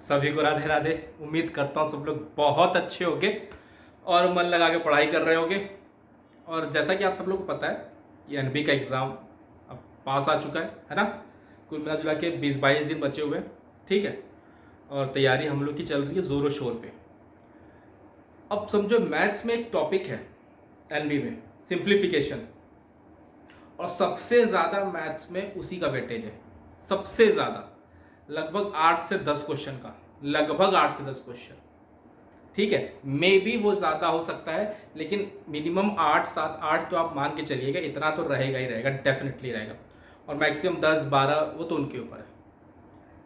सभी को राधे राधे। उम्मीद करता हूँ सब लोग बहुत अच्छे होंगे और मन लगा के पढ़ाई कर रहे होंगे। और जैसा कि आप सब लोग को पता है कि एनबी का एग्ज़ाम अब पास आ चुका है ना। कुल मिला जुला के 20-22 दिन बचे हुए हैं, ठीक है। और तैयारी हम लोग की चल रही है ज़ोरों शोर पे। अब समझो मैथ्स में एक टॉपिक है एनबी में, सिंप्लीफिकेशन, और सबसे ज़्यादा मैथ्स में उसी का वेटेज है। सबसे ज़्यादा लगभग 8 से 10 क्वेश्चन का, लगभग 8 से 10 क्वेश्चन, ठीक है। मे बी वो ज़्यादा हो सकता है, लेकिन मिनिमम 8, 7, 8 तो आप मान के चलिएगा, इतना तो रहेगा ही रहेगा, डेफिनेटली रहेगा। और मैक्सिमम 10, 12 वो तो उनके ऊपर है,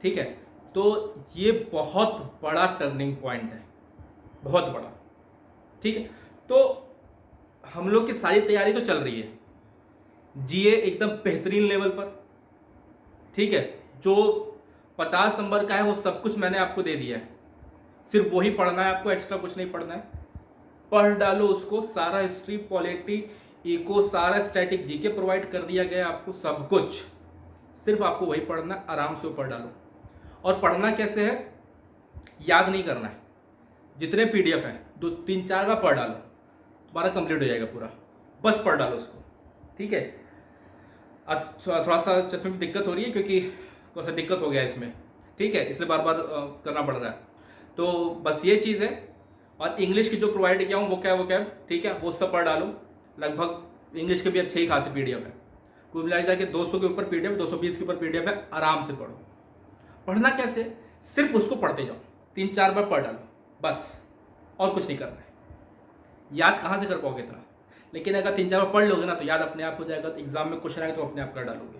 ठीक है। तो ये बहुत बड़ा टर्निंग पॉइंट है, बहुत बड़ा, ठीक है। तो हम लोग की सारी तैयारी तो चल रही है, जीए एकदम बेहतरीन लेवल पर, ठीक है। जो 50 नंबर का है वो सब कुछ मैंने आपको दे दिया है, सिर्फ वही पढ़ना है आपको, एक्स्ट्रा कुछ नहीं पढ़ना है। पढ़ डालो उसको, सारा हिस्ट्री, पॉलिटी, इको, सारा स्टैटिक जीके प्रोवाइड कर दिया गया आपको, सब कुछ, सिर्फ आपको वही पढ़ना, आराम से वो पढ़ डालो। और पढ़ना कैसे है, याद नहीं करना है। जितने पीडीएफ हैं 2-3-4 बार पढ़ डालो, तुम्हारा कंप्लीट हो जाएगा पूरा। बस पढ़ डालो उसको, ठीक है। आज थोड़ा सा चश्मे में दिक्कत हो रही है क्योंकि थोड़ा सा दिक्कत हो गया इसमें, ठीक है, इसलिए बार बार करना पड़ रहा है। तो बस ये चीज़ है। और इंग्लिश की जो प्रोवाइड किया हूँ वो क्या, ठीक है, वो सब पढ़ डालो। लगभग इंग्लिश के भी अच्छे ही खासे पीडीएफ है, कुल मिलाकर के 200 के ऊपर पीडीएफ, 220 के ऊपर पीडीएफ है। आराम से पढ़ो। पढ़ना कैसे, सिर्फ उसको पढ़ते जाओ, 3-4 बार पढ़ डालो बस, और कुछ नहीं करना है। याद कहाँ से कर पाओगे इतना, लेकिन अगर 3-4 बार पढ़ लोगे ना तो याद अपने आप हो जाएगा। तो एग्जाम में क्वेश्चन आएगा तो अपने आप कर डालोगे,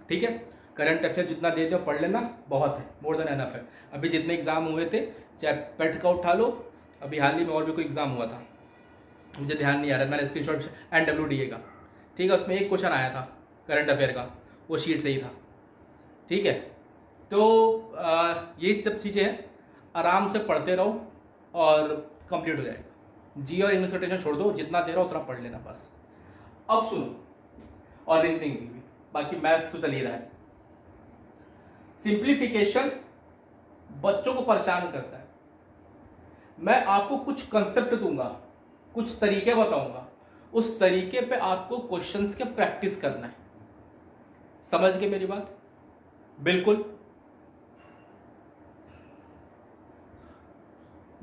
ठीक है। करंट अफेयर जितना दे दो पढ़ लेना, बहुत है, मोर देन एनफ है। अभी जितने एग्जाम हुए थे, चाहे पेट का उठा लो, अभी हाल ही में और भी कोई एग्जाम हुआ था, मुझे ध्यान नहीं आ रहा, मैंने स्क्रीनशॉट, NWDA का, ठीक है, उसमें एक क्वेश्चन आया था करंट अफेयर का, वो शीट से ही था, ठीक है। तो ये सब चीज़ें हैं, आराम से पढ़ते रहो और कंप्लीट हो जाएगा। जी और इंग्लिश रोटेशन छोड़ दो, जितना दे रहा हो उतना पढ़ लेना बस। अब सुनो, और रीजनिंग भी, बाकी मैथ्स तो चल ही रहा है। सिंप्लीफिकेशन बच्चों को परेशान करता है। मैं आपको कुछ कंसेप्ट दूंगा, कुछ तरीके बताऊंगा, उस तरीके पे आपको क्वेश्चंस के प्रैक्टिस करना है। समझ गए मेरी बात? बिल्कुल।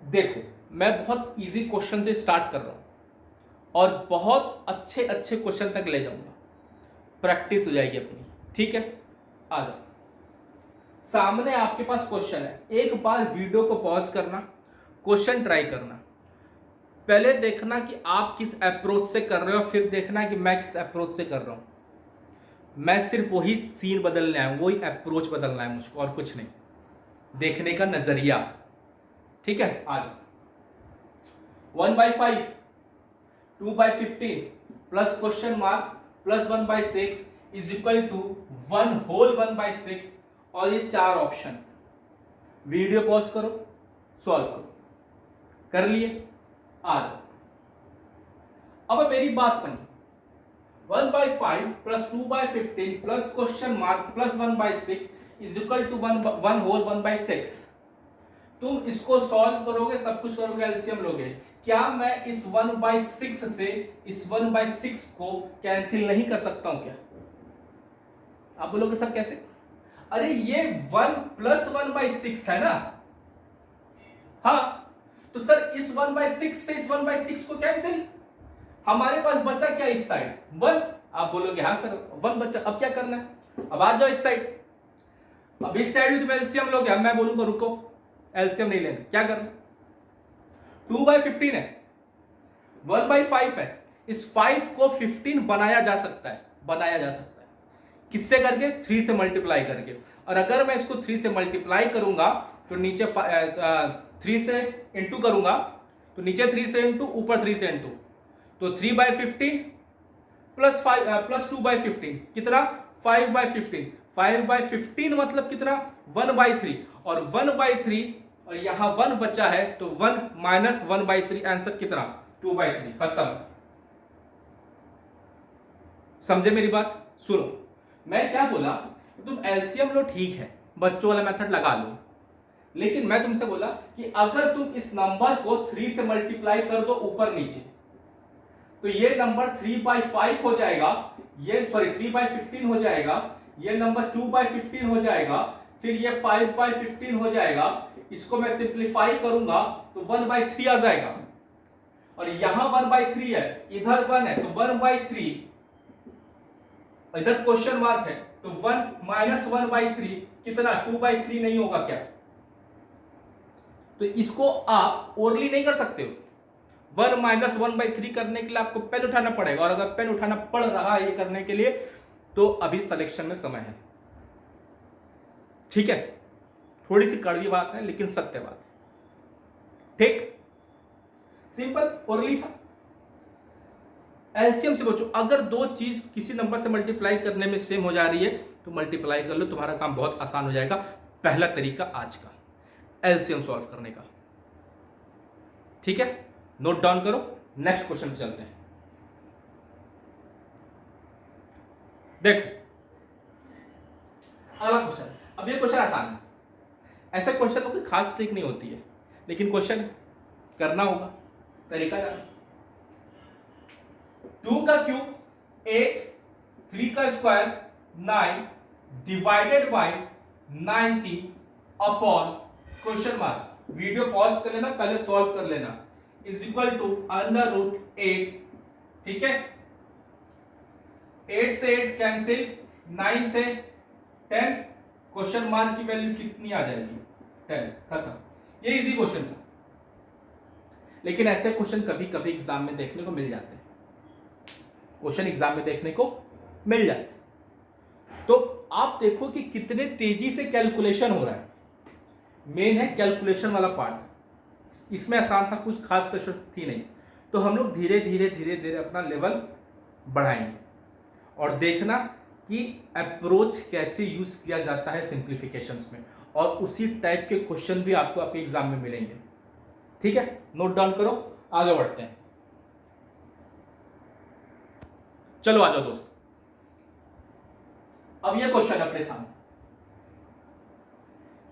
देखो, मैं बहुत इजी क्वेश्चन से स्टार्ट कर रहा हूं और बहुत अच्छे अच्छे क्वेश्चन तक ले जाऊंगा, प्रैक्टिस हो जाएगी अपनी, ठीक है। आ जाओ, सामने आपके पास क्वेश्चन है, एक बार वीडियो को पॉज करना, क्वेश्चन ट्राई करना, पहले देखना कि आप किस अप्रोच से कर रहे हो, फिर देखना कि मैं किस अप्रोच से कर रहा हूं। मैं सिर्फ वही सीन बदलने आया हूं, वही अप्रोच बदलना है मुझको, और कुछ नहीं, देखने का नजरिया, ठीक है। आज 1/5, 2/15 plus question mark plus 1/6 is equal to 1 whole 1/6, और ये 4 ऑप्शन। वीडियो पॉज करो, सॉल्व करो। कर लिए? आ जाओ। अब मेरी बात समझो, 1/5 plus 2/15 plus question mark plus 1/6 is equal to 1 whole 1/6। तुम इसको सॉल्व करोगे, सब कुछ करोगे, एलसीएम लोगे। क्या मैं इस 1/6 से इस 1/6 को कैंसिल नहीं कर सकता हूं क्या? आप बोलोगे सर कैसे? अरे ये 1 प्लस 1/6 है ना, हाँ, तो सर इस 1/6 से इस 1/6 को कैंसिल, हमारे पास बचा क्या इस साइड 1। आप बोलोगे हाँ सर 1 बचा, अब क्या करना है, अब आ जाओ इस साइड। अब इस साइड भी तुम एलसीएम लोगे, अब मैं बोलूंगा रुको, एलसीएम नहीं लेना, क्या करना, 2/15 है, 1/5 है, इस 5 को 15 बनाया जा सकता है, बनाया जा सकता है किससे करके, 3 से मल्टीप्लाई करके। और अगर मैं इसको 3 से मल्टीप्लाई करूंगा तो नीचे 3 से इंटू करूंगा तो नीचे 3 से इंटू, ऊपर 3 से इंटू, तो 3/15 प्लस 2/15 कितना, 5/15। 5/15 मतलब कितना, 1/3, और 1/3, और यहां 1 बचा है तो 1 माइनस 1/3, आंसर कितना, 2/3, खत्म। समझे मेरी बात? सुनो, मैं क्या बोला, तुम एलसीएम लो, ठीक है, बच्चों वाला मेथड लगा लो, लेकिन मैं तुमसे बोला कि अगर तुम इस नंबर को 3 से मल्टीप्लाई कर दो ऊपर नीचे, तो ये नंबर 3/5 हो जाएगा, ये सॉरी 3/15 हो जाएगा, ये नंबर 2/15 हो जाएगा, फिर ये 5/15 हो जाएगा। इसको मैं सिंप्लीफाई करूंगा तो 1/3 आ जाएगा, और यहां 1/3 है, इधर 1 है, तो 1/3, इधर क्वेश्चन मार्क है, तो 1 - 1/3 कितना, 2/3 नहीं होगा क्या? तो इसको आप ओरली नहीं कर सकते हो। 1 - 1/3 करने के लिए आपको पेन उठाना पड़ेगा, और अगर पेन उठाना पड़ रहा है ये करने के लिए, तो अभी सिलेक्शन में समय है। ठीक है, थोड़ी सी कड़वी बात है लेकिन सत्य बात है। ठीक, सिंपल ओरली था। एलसीएम से बचो, अगर दो चीज किसी नंबर से मल्टीप्लाई करने में सेम हो जा रही है तो मल्टीप्लाई कर लो, तुम्हारा काम बहुत आसान हो जाएगा। पहला तरीका आज का एलसीएम सॉल्व करने का। ठीक है, नोट डाउन करो, नेक्स्ट क्वेश्चन पे चलते हैं। देखो अगला क्वेश्चन, अब ये क्वेश्चन आसान है, ऐसे क्वेश्चन कोई खास ट्रिक नहीं होती है, लेकिन क्वेश्चन करना होगा, तरीका जाना। 2 का क्यूब 8, 3 का square 9 divided by 90 upon question mark. Video pause कर लेना, पहले सॉल्व कर लेना, इज इक्वल टू √8। ठीक है, 8 से 8 कैंसिल, 9 से 10, क्वेश्चन मार्क की वैल्यू कितनी आ जाएगी, 10, खत्म। ये इजी क्वेश्चन था, लेकिन ऐसे क्वेश्चन कभी कभी एग्जाम में देखने को मिल जाते हैं, क्वेश्चन एग्जाम में देखने को मिल जाते हैं। तो आप देखो कि कितने तेजी से कैलकुलेशन हो रहा है। मेन है कैलकुलेशन वाला पार्ट, इसमें आसान था, कुछ खास प्रश्न थी नहीं, तो हम लोग धीरे धीरे धीरे धीरे अपना लेवल बढ़ाएंगे और देखना कि अप्रोच कैसे यूज किया जाता है सिंप्लीफिकेशंस में, और उसी टाइप के क्वेश्चन भी आपको आपके एग्जाम में मिलेंगे। ठीक है, नोट डाउन करो, आगे बढ़ते हैं। चलो आ जाओ दोस्त, अब ये क्वेश्चन अपने सामने।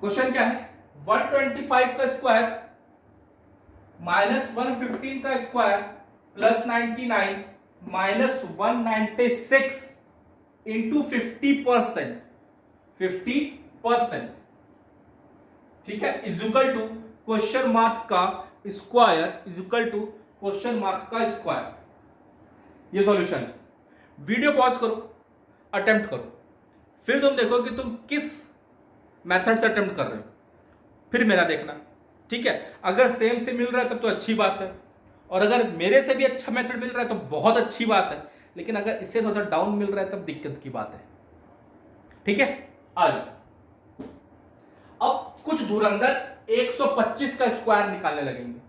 क्वेश्चन क्या है, 125 का स्क्वायर -115 का स्क्वायर प्लस 99 -196 इंटू 50%, 50%, ठीक है, is equal to question mark का square is equal to question mark का स्क्वायर। ये सॉल्यूशन है। वीडियो पॉज करो, अटेम्प्ट करो, फिर तुम देखो कि तुम किस मेथड से अटेम्प्ट कर रहे हो, फिर मेरा देखना। ठीक है, अगर सेम से मिल रहा है तब तो अच्छी बात है, और अगर मेरे से भी अच्छा मेथड मिल रहा है तो बहुत अच्छी बात है, लेकिन अगर इससे थोड़ा सा डाउन मिल रहा है तब दिक्कत की बात है। ठीक है, आ जाओ। अब कुछ धुरंधर 125 का स्क्वायर निकालने लगेंगे,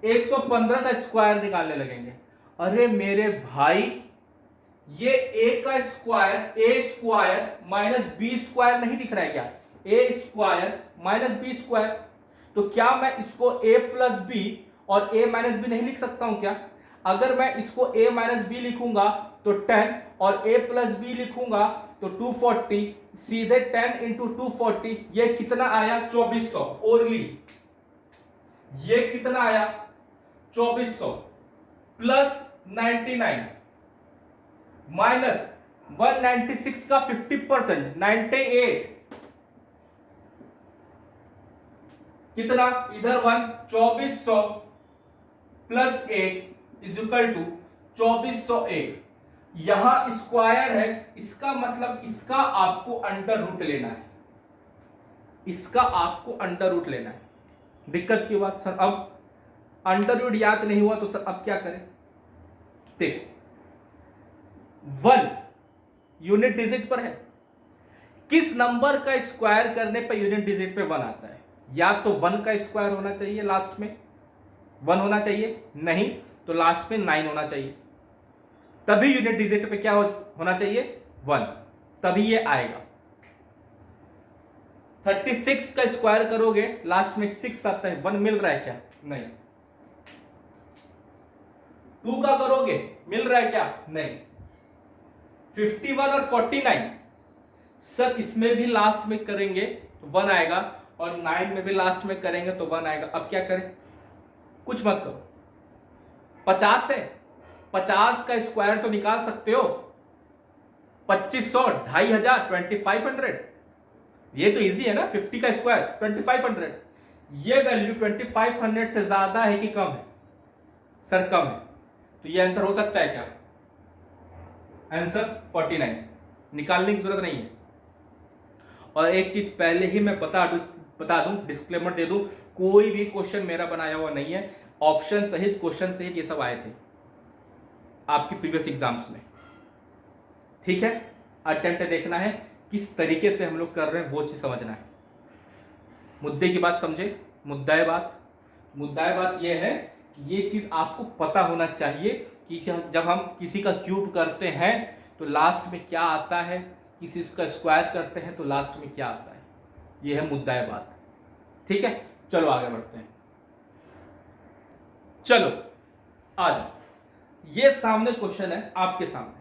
115 का स्क्वायर निकालने लगेंगे। अरे मेरे भाई, ये a का square, a square minus B square नहीं दिख रहा है क्या, a square minus B square, तो क्या मैं इसको a प्लस बी और a माइनस बी नहीं लिख सकता हूं क्या? अगर मैं इसको a माइनस बी लिखूंगा तो 10, और a प्लस बी लिखूंगा तो 240, सीधे 10 इंटू 240, ये कितना आया 2400 ओरली, ये कितना आया 2400 प्लस 99 माइनस 196 का 50%, 98, कितना, इधर 1, 2400 प्लस 8 इज इक्वल टू 2401। यहां स्क्वायर है, इसका मतलब इसका आपको अंडर रूट लेना है, इसका आपको अंडर रूट लेना है। दिक्कत की बात सर, अब अंडर रूट याद नहीं हुआ तो सर अब क्या करें? देखो, 1 यूनिट डिजिट पर है, किस नंबर का स्क्वायर करने पर यूनिट डिजिट पे 1 आता है? या तो 1 का स्क्वायर होना चाहिए, लास्ट में 1 होना चाहिए, नहीं तो लास्ट में 9 होना चाहिए, तभी यूनिट डिजिट पे क्या होना चाहिए 1, तभी ये आएगा। 36 का स्क्वायर करोगे, लास्ट में 6 आता है, 1 मिल रहा है क्या? नहीं। 2 का करोगे, मिल रहा है क्या? नहीं। 51 और 49 सर, इसमें भी लास्ट में करेंगे तो 1 आएगा, और 9 में भी लास्ट में करेंगे तो 1 आएगा। अब क्या करें, कुछ मत करो, 50 है, 50 का स्क्वायर तो निकाल सकते हो, 2500, 2500, 2500, ये तो इजी है ना। 50 का स्क्वायर 2500, ये वैल्यू 2500 से ज्यादा है कि कम है? सर कम है, तो ये आंसर हो सकता है क्या? आंसर 49, निकालने की जरूरत नहीं है। और एक चीज पहले ही मैं बता दूं, डिस्क्लेमर दे दूं, कोई भी क्वेश्चन मेरा बनाया हुआ नहीं है, ऑप्शन सहित, क्वेश्चन सहित ये सब आए थे आपकी प्रीवियस एग्जाम्स में। ठीक है, अटेम्प्ट देखना है किस तरीके से हम लोग कर रहे हैं, वो चीज समझना है। मुद्दे की बात समझे, मुद्दा बात ये है कि ये चीज आपको पता होना चाहिए कि जब हम किसी का क्यूब करते हैं तो लास्ट में क्या आता है, किसी का स्क्वायर करते हैं तो लास्ट में क्या आता है, ये है मुद्दा बात। ठीक है, चलो आगे बढ़ते हैं। चलो आ जाओ, ये सामने क्वेश्चन है आपके सामने,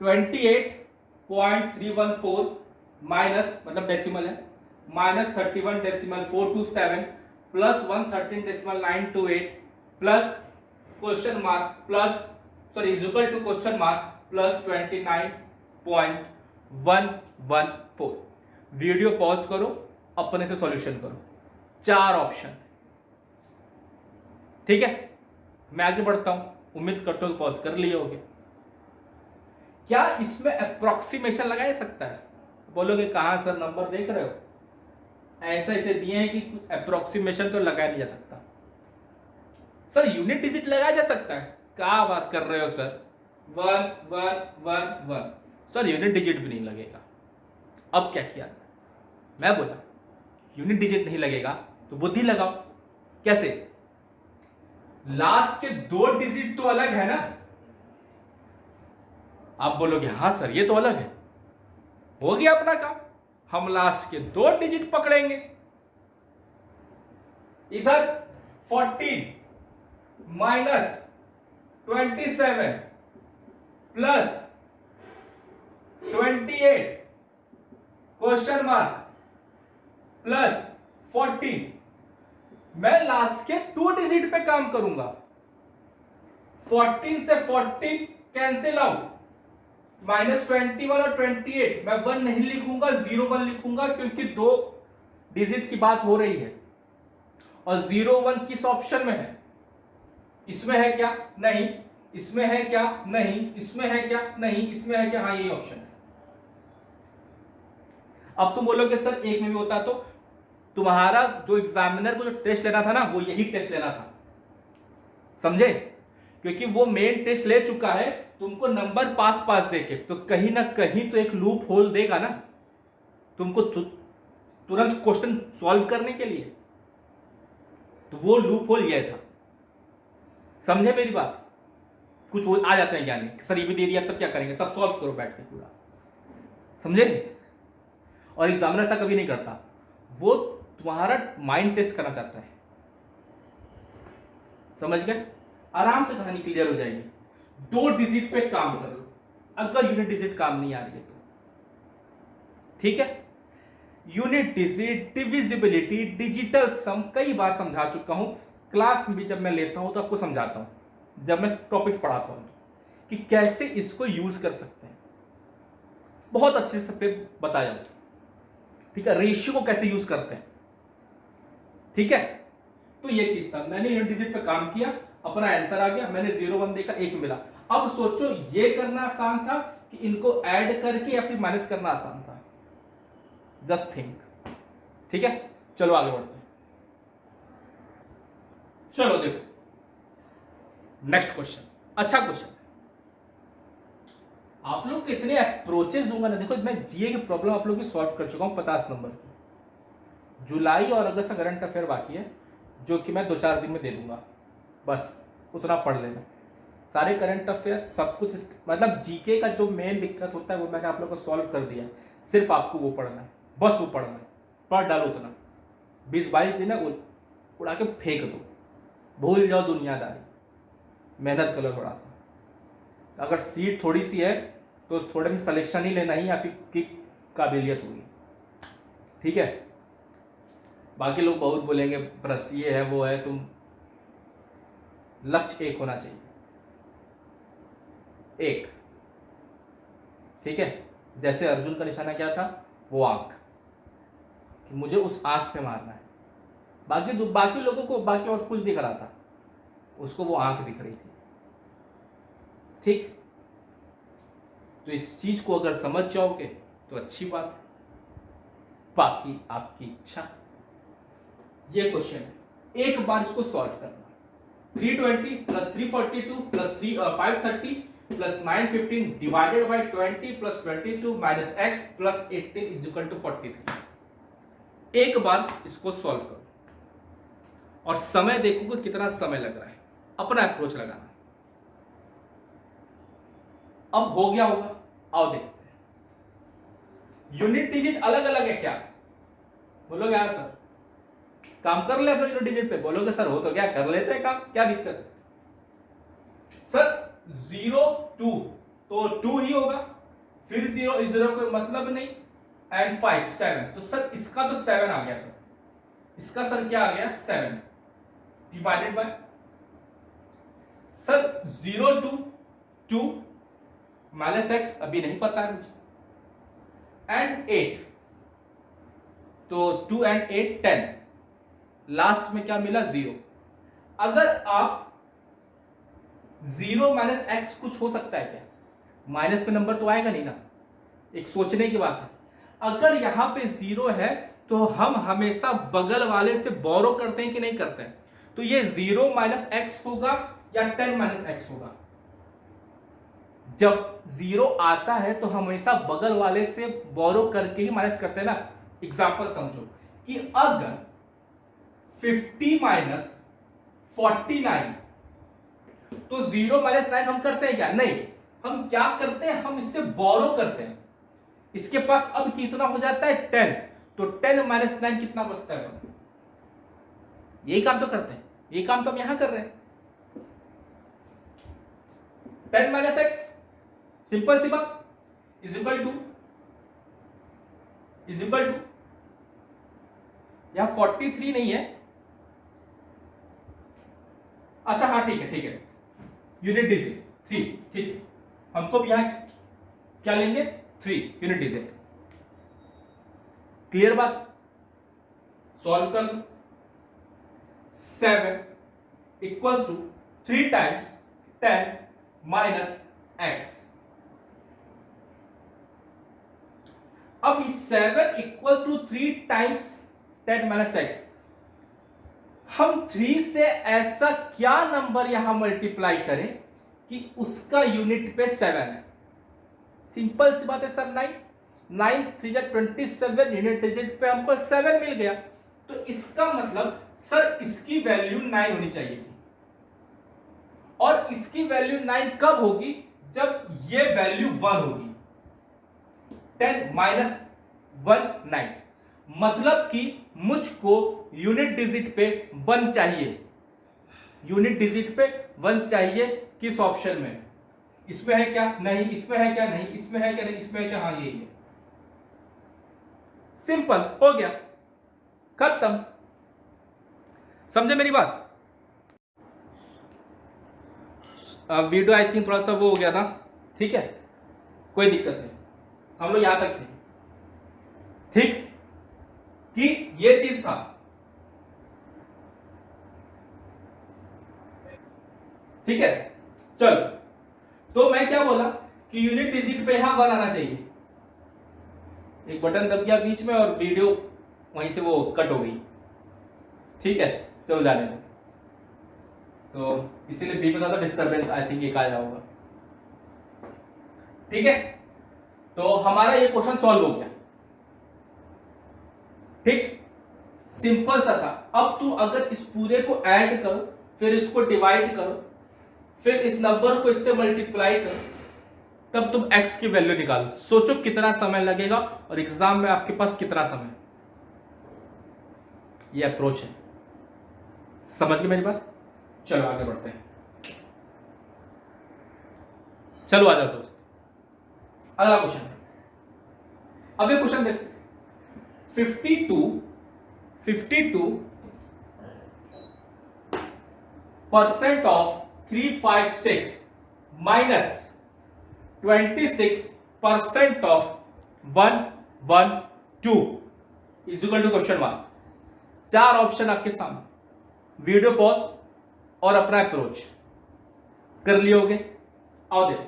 28.314 माइनस, मतलब डेसिमल है, minus 31.427 plus 113.928 plus question mark plus is equal to question mark plus 29.114। Video pause करो, अपने से सॉल्यूशन करो, 4 ऑप्शन। ठीक है, मैं आगे बढ़ता हूं, उम्मीद करता हूं पॉज कर लिए होगे। क्या इसमें अप्रोक्सीमेशन लगाया जा सकता है? बोलोगे कहां सर, नंबर देख रहे हो, ऐसा ऐसे दिए हैं कि कुछ अप्रोक्सीमेशन तो लगाया नहीं जा सकता। सर यूनिट डिजिट लगाया जा सकता है, क्या बात कर रहे हो सर, 1 1 1 1, सर यूनिट डिजिट भी नहीं लगेगा। अब क्या किया जाए? मैं बोला यूनिट डिजिट नहीं लगेगा तो बुद्धि लगाओ। कैसे? लास्ट के 2 डिजिट तो अलग है ना। आप बोलोगे हाँ सर ये तो अलग है, हो गया अपना काम, हम लास्ट के 2 डिजिट पकड़ेंगे। इधर 14 minus 27 plus 28 question mark plus 14, मैं लास्ट के 2 डिजिट पे काम करूंगा। 14 से 14 कैंसिल आउट, माइनस 21 और 28, मैं 1 नहीं लिखूंगा, 01 लिखूंगा, क्योंकि 2 डिजिट की बात हो रही है। और 01 किस ऑप्शन में है? इसमें है क्या? नहीं। इसमें है क्या? नहीं। इसमें है क्या? नहीं। इसमें है क्या? हाँ यही ऑप्शन है। अब तुम बोलोगे सर एक में भी होता तो, तुम्हारा जो एग्जामिनर को जो टेस्ट लेना था ना, वो यही टेस्ट लेना था, समझे? क्योंकि वो मेन टेस्ट ले चुका है, तुमको नंबर पास देके, तो कहीं ना कहीं तो एक लूप होल देगा ना तुमको तुरंत क्वेश्चन सॉल्व करने के लिए। तो वो लूप होल ये था, समझे मेरी बात? कुछ वो आ जाते हैं ज्ञानी, सर ये भी दे दिया तब क्या करेंगे, तब सॉल्व करो बैठ के पूरा, समझे? और एग्जामिनर ऐसा कभी नहीं करता, वो तुम्हारा माइंड टेस्ट करना चाहता है, समझ गए? आराम से कहानी क्लियर हो जाएगी। 2 डिजिट पे काम कर लो, अगर यूनिट डिजिट काम नहीं आ रही है तो। ठीक है, यूनिट डिजिट, डिविजिबिलिटी, डिजिटल सम कई बार समझा चुका हूं, क्लास में भी जब मैं लेता हूं तो आपको समझाता हूं, जब मैं टॉपिक्स पढ़ाता हूं कि कैसे इसको यूज कर सकते हैं, बहुत अच्छे से पे बताया। ठीक है, रेशियो को कैसे यूज करते हैं। ठीक है, तो ये चीज था, मैंने यूनिट डिजिट पे काम किया, अपना आंसर आ गया, मैंने 01 देखा, 1 मिला। अब सोचो ये करना आसान था कि इनको ऐड करके या फिर माइनस करना आसान था, जस्ट थिंक। ठीक है, चलो आगे बढ़ते हैं। चलो देखो नेक्स्ट क्वेश्चन, अच्छा क्वेश्चन। आप लोग को इतने अप्रोचेस दूंगा ना, देखो मैं जीए की प्रॉब्लम आप लोग की सॉल्व कर चुका हूं 50 नंबर की। जुलाई और अगस्त का करंट अफेयर बाकी है, जो कि मैं 2-4 दिन में दे दूंगा, बस उतना पढ़ लेना। सारे करंट अफेयर सब कुछ, मतलब जीके का जो मेन दिक्कत होता है वो मैंने आप लोग को सॉल्व कर दिया, सिर्फ आपको वो पढ़ना है, बस वो पढ़ना है, पढ़ डालो उतना। 20-22 दिन है, उड़ा के फेंक दो, भूल जाओ दुनियादारी, मेहनत करो थोड़ा सा। अगर सीट थोड़ी सी है तो उस थोड़े में सिलेक्शन ही लेना ही आपकी काबिलियत होगी। ठीक है, बाकी लोग बहुत बोलेंगे भ्रष्ट ये है वो है, तुम लक्ष्य एक होना चाहिए, एक। ठीक है, जैसे अर्जुन का निशाना क्या था, वो आंख, कि मुझे उस आंख पे मारना है। बाकी लोगों को बाकी और कुछ दिख रहा था, उसको वो आंख दिख रही थी। ठीक, तो इस चीज को अगर समझ जाओगे तो अच्छी बात है, बाकी आपकी इच्छा। ये क्वेश्चन है, एक बार इसको सॉल्व करना। 320 plus 342 plus 530 plus 915 divided by 20 plus 22 minus X plus 18 is equal to 43। एक बार इसको सॉल्व करो और समय देखो कि कितना समय लग रहा है, अपना अप्रोच लगाना। अब हो गया होगा, आओ देखते हैं। यूनिट डिजिट अलग अलग है क्या? बोलोगे हाँ सर, काम कर ले अपने यूनिट डिजिट पे। बोलोगे सर हो तो क्या, कर लेते हैं काम, क्या दिक्कत है? सर 0 2 तो 2 ही होगा, फिर 0 इस 0 कोई मतलब नहीं, एंड 5 7, तो सर इसका तो 7 आ गया सर, इसका सर क्या आ गया 7 divided by sir 0 2 2 minus x अभी नहीं पता है मुझे, एंड 8, तो 2 एंड 8 10, लास्ट में क्या मिला 0। अगर आप 0 माइनस एक्स कुछ हो सकता है क्या? माइनस पे नंबर तो आएगा नहीं ना, एक सोचने की बात है। अगर यहां पे 0 है तो हम हमेशा बगल वाले से बोरो करते हैं कि नहीं करते हैं? तो ये 0 माइनस एक्स होगा या 10 माइनस एक्स होगा? जब 0 आता है तो हमेशा बगल वाले से बोरो करके ही माइनस करते हैं ना। एग्जांपल समझो कि अगर 50 माइनस 49, तो 0 माइनस 9 हम करते हैं क्या? नहीं, हम क्या करते हैं, हम इससे बोरो करते हैं। इसके पास अब कितना हो जाता है 10, तो 10 माइनस 9 कितना बचता है? यही काम तो करते हैं, यही काम तो हम यहां कर रहे हैं। 10 माइनस एक्स, सिंपल सी बात, इज इक्वल टू यहां 43 नहीं है, अच्छा हाँ ठीक है, यूनिट डिजिट 3, ठीक है, हमको यहां क्या लेंगे 3 यूनिट डिजिट। क्लियर बात? सॉल्व कर लो। 7 equals to 3 times 10 minus X. अब 7 equals to 3 times 10 minus X, हम 3 से ऐसा क्या नंबर यहां मल्टीप्लाई करें कि उसका यूनिट पे 7 है? सिंपल सी बात है सर, 9 3 27, यूनिट डिजिट पे हमको 7 मिल गया, तो इसका मतलब सर इसकी वैल्यू 9 होनी चाहिए थी। और इसकी वैल्यू 9 कब होगी? जब ये वैल्यू 1 होगी। 10 माइनस 1 9, मतलब कि मुझको यूनिट डिजिट पे 1 चाहिए, यूनिट डिजिट पे 1 चाहिए। किस ऑप्शन में? इसमें है क्या? नहीं। इसमें है क्या? नहीं। इसमें है क्या? नहीं। इसमें है क्या? हाँ यही है। सिंपल, हो गया, खत्म। समझे मेरी बात? अब वीडियो आई थिंक थोड़ा सा वो हो गया था, ठीक है, कोई दिक्कत नहीं, हम लोग यहां तक थे, ठीक, कि ये चीज था। ठीक है, चलो, तो मैं क्या बोला कि यूनिट डिजिट पे यहां 1 आना चाहिए। एक बटन दब गया बीच में और वीडियो वहीं से वो कट हो गई। ठीक है, चलो जाने दो। तो इसीलिए बीच में था डिस्टर्बेंस, आई थिंक एक आया होगा। ठीक है, तो हमारा ये क्वेश्चन सॉल्व हो गया। ठीक, सिंपल सा था। अब तू अगर इस पूरे को ऐड करो, फिर इसको डिवाइड करो, फिर इस नंबर को इससे मल्टीप्लाई करो, तब तुम x की वैल्यू निकालो। सोचो कितना समय लगेगा और एग्जाम में आपके पास कितना समय। ये अप्रोच है, समझ गए मेरी बात? चलो आगे बढ़ते हैं। चलो आ जाओ दोस्त, अगला क्वेश्चन। अब ये क्वेश्चन देखो, 52 52% of 356 minus 26% of 112 is equal to question mark. 4 option आपके सामने, वीडियो पॉज और अपना अप्रोच कर लिए होगे। आओ देखो,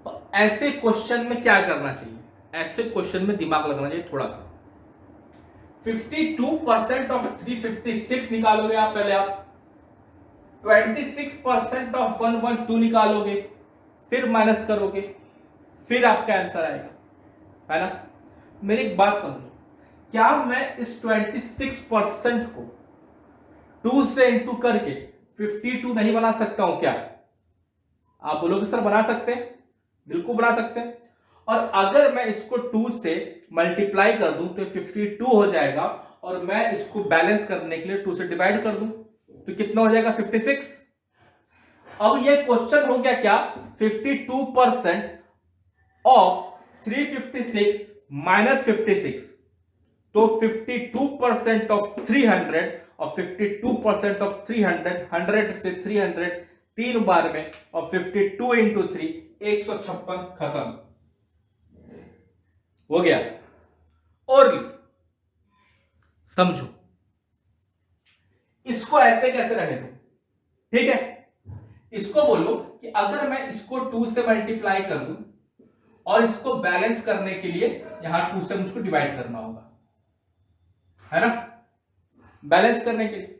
तो ऐसे क्वेश्चन में क्या करना चाहिए, ऐसे क्वेश्चन में दिमाग लगाना चाहिए थोड़ा सा। 52% ऑफ 356 निकालोगे आप, पहले आप 26% ऑफ 112 निकालोगे, फिर माइनस करोगे, फिर आपका आंसर आएगा, है ना। मेरी एक बात समझो, क्या मैं इस 26% को 2 से इंटू करके 52 नहीं बना सकता हूं क्या? आप बोलोगे सर बना सकते हैं, बिल्कुल बना सकते हैं। और अगर मैं इसको 2 से मल्टीप्लाई कर दूं तो 52 हो जाएगा, और मैं इसको बैलेंस करने के लिए 2 से डिवाइड कर दूं तो कितना हो जाएगा? 56। अब ये क्वेश्चन हो गया क्या? 52% ऑफ 356 माइनस 56, तो 52% ऑफ 300 और 52% ऑफ 300, 100 से 300 3 बार में, और 52 इंटू 3 156, खत्म हो गया। और भी समझो, इसको ऐसे कैसे रहने दो, ठीक है। इसको बोलो कि अगर मैं इसको 2 से मल्टीप्लाई कर दूं और इसको बैलेंस करने के लिए यहां 2 से मुझको डिवाइड करना होगा, है ना, बैलेंस करने के लिए।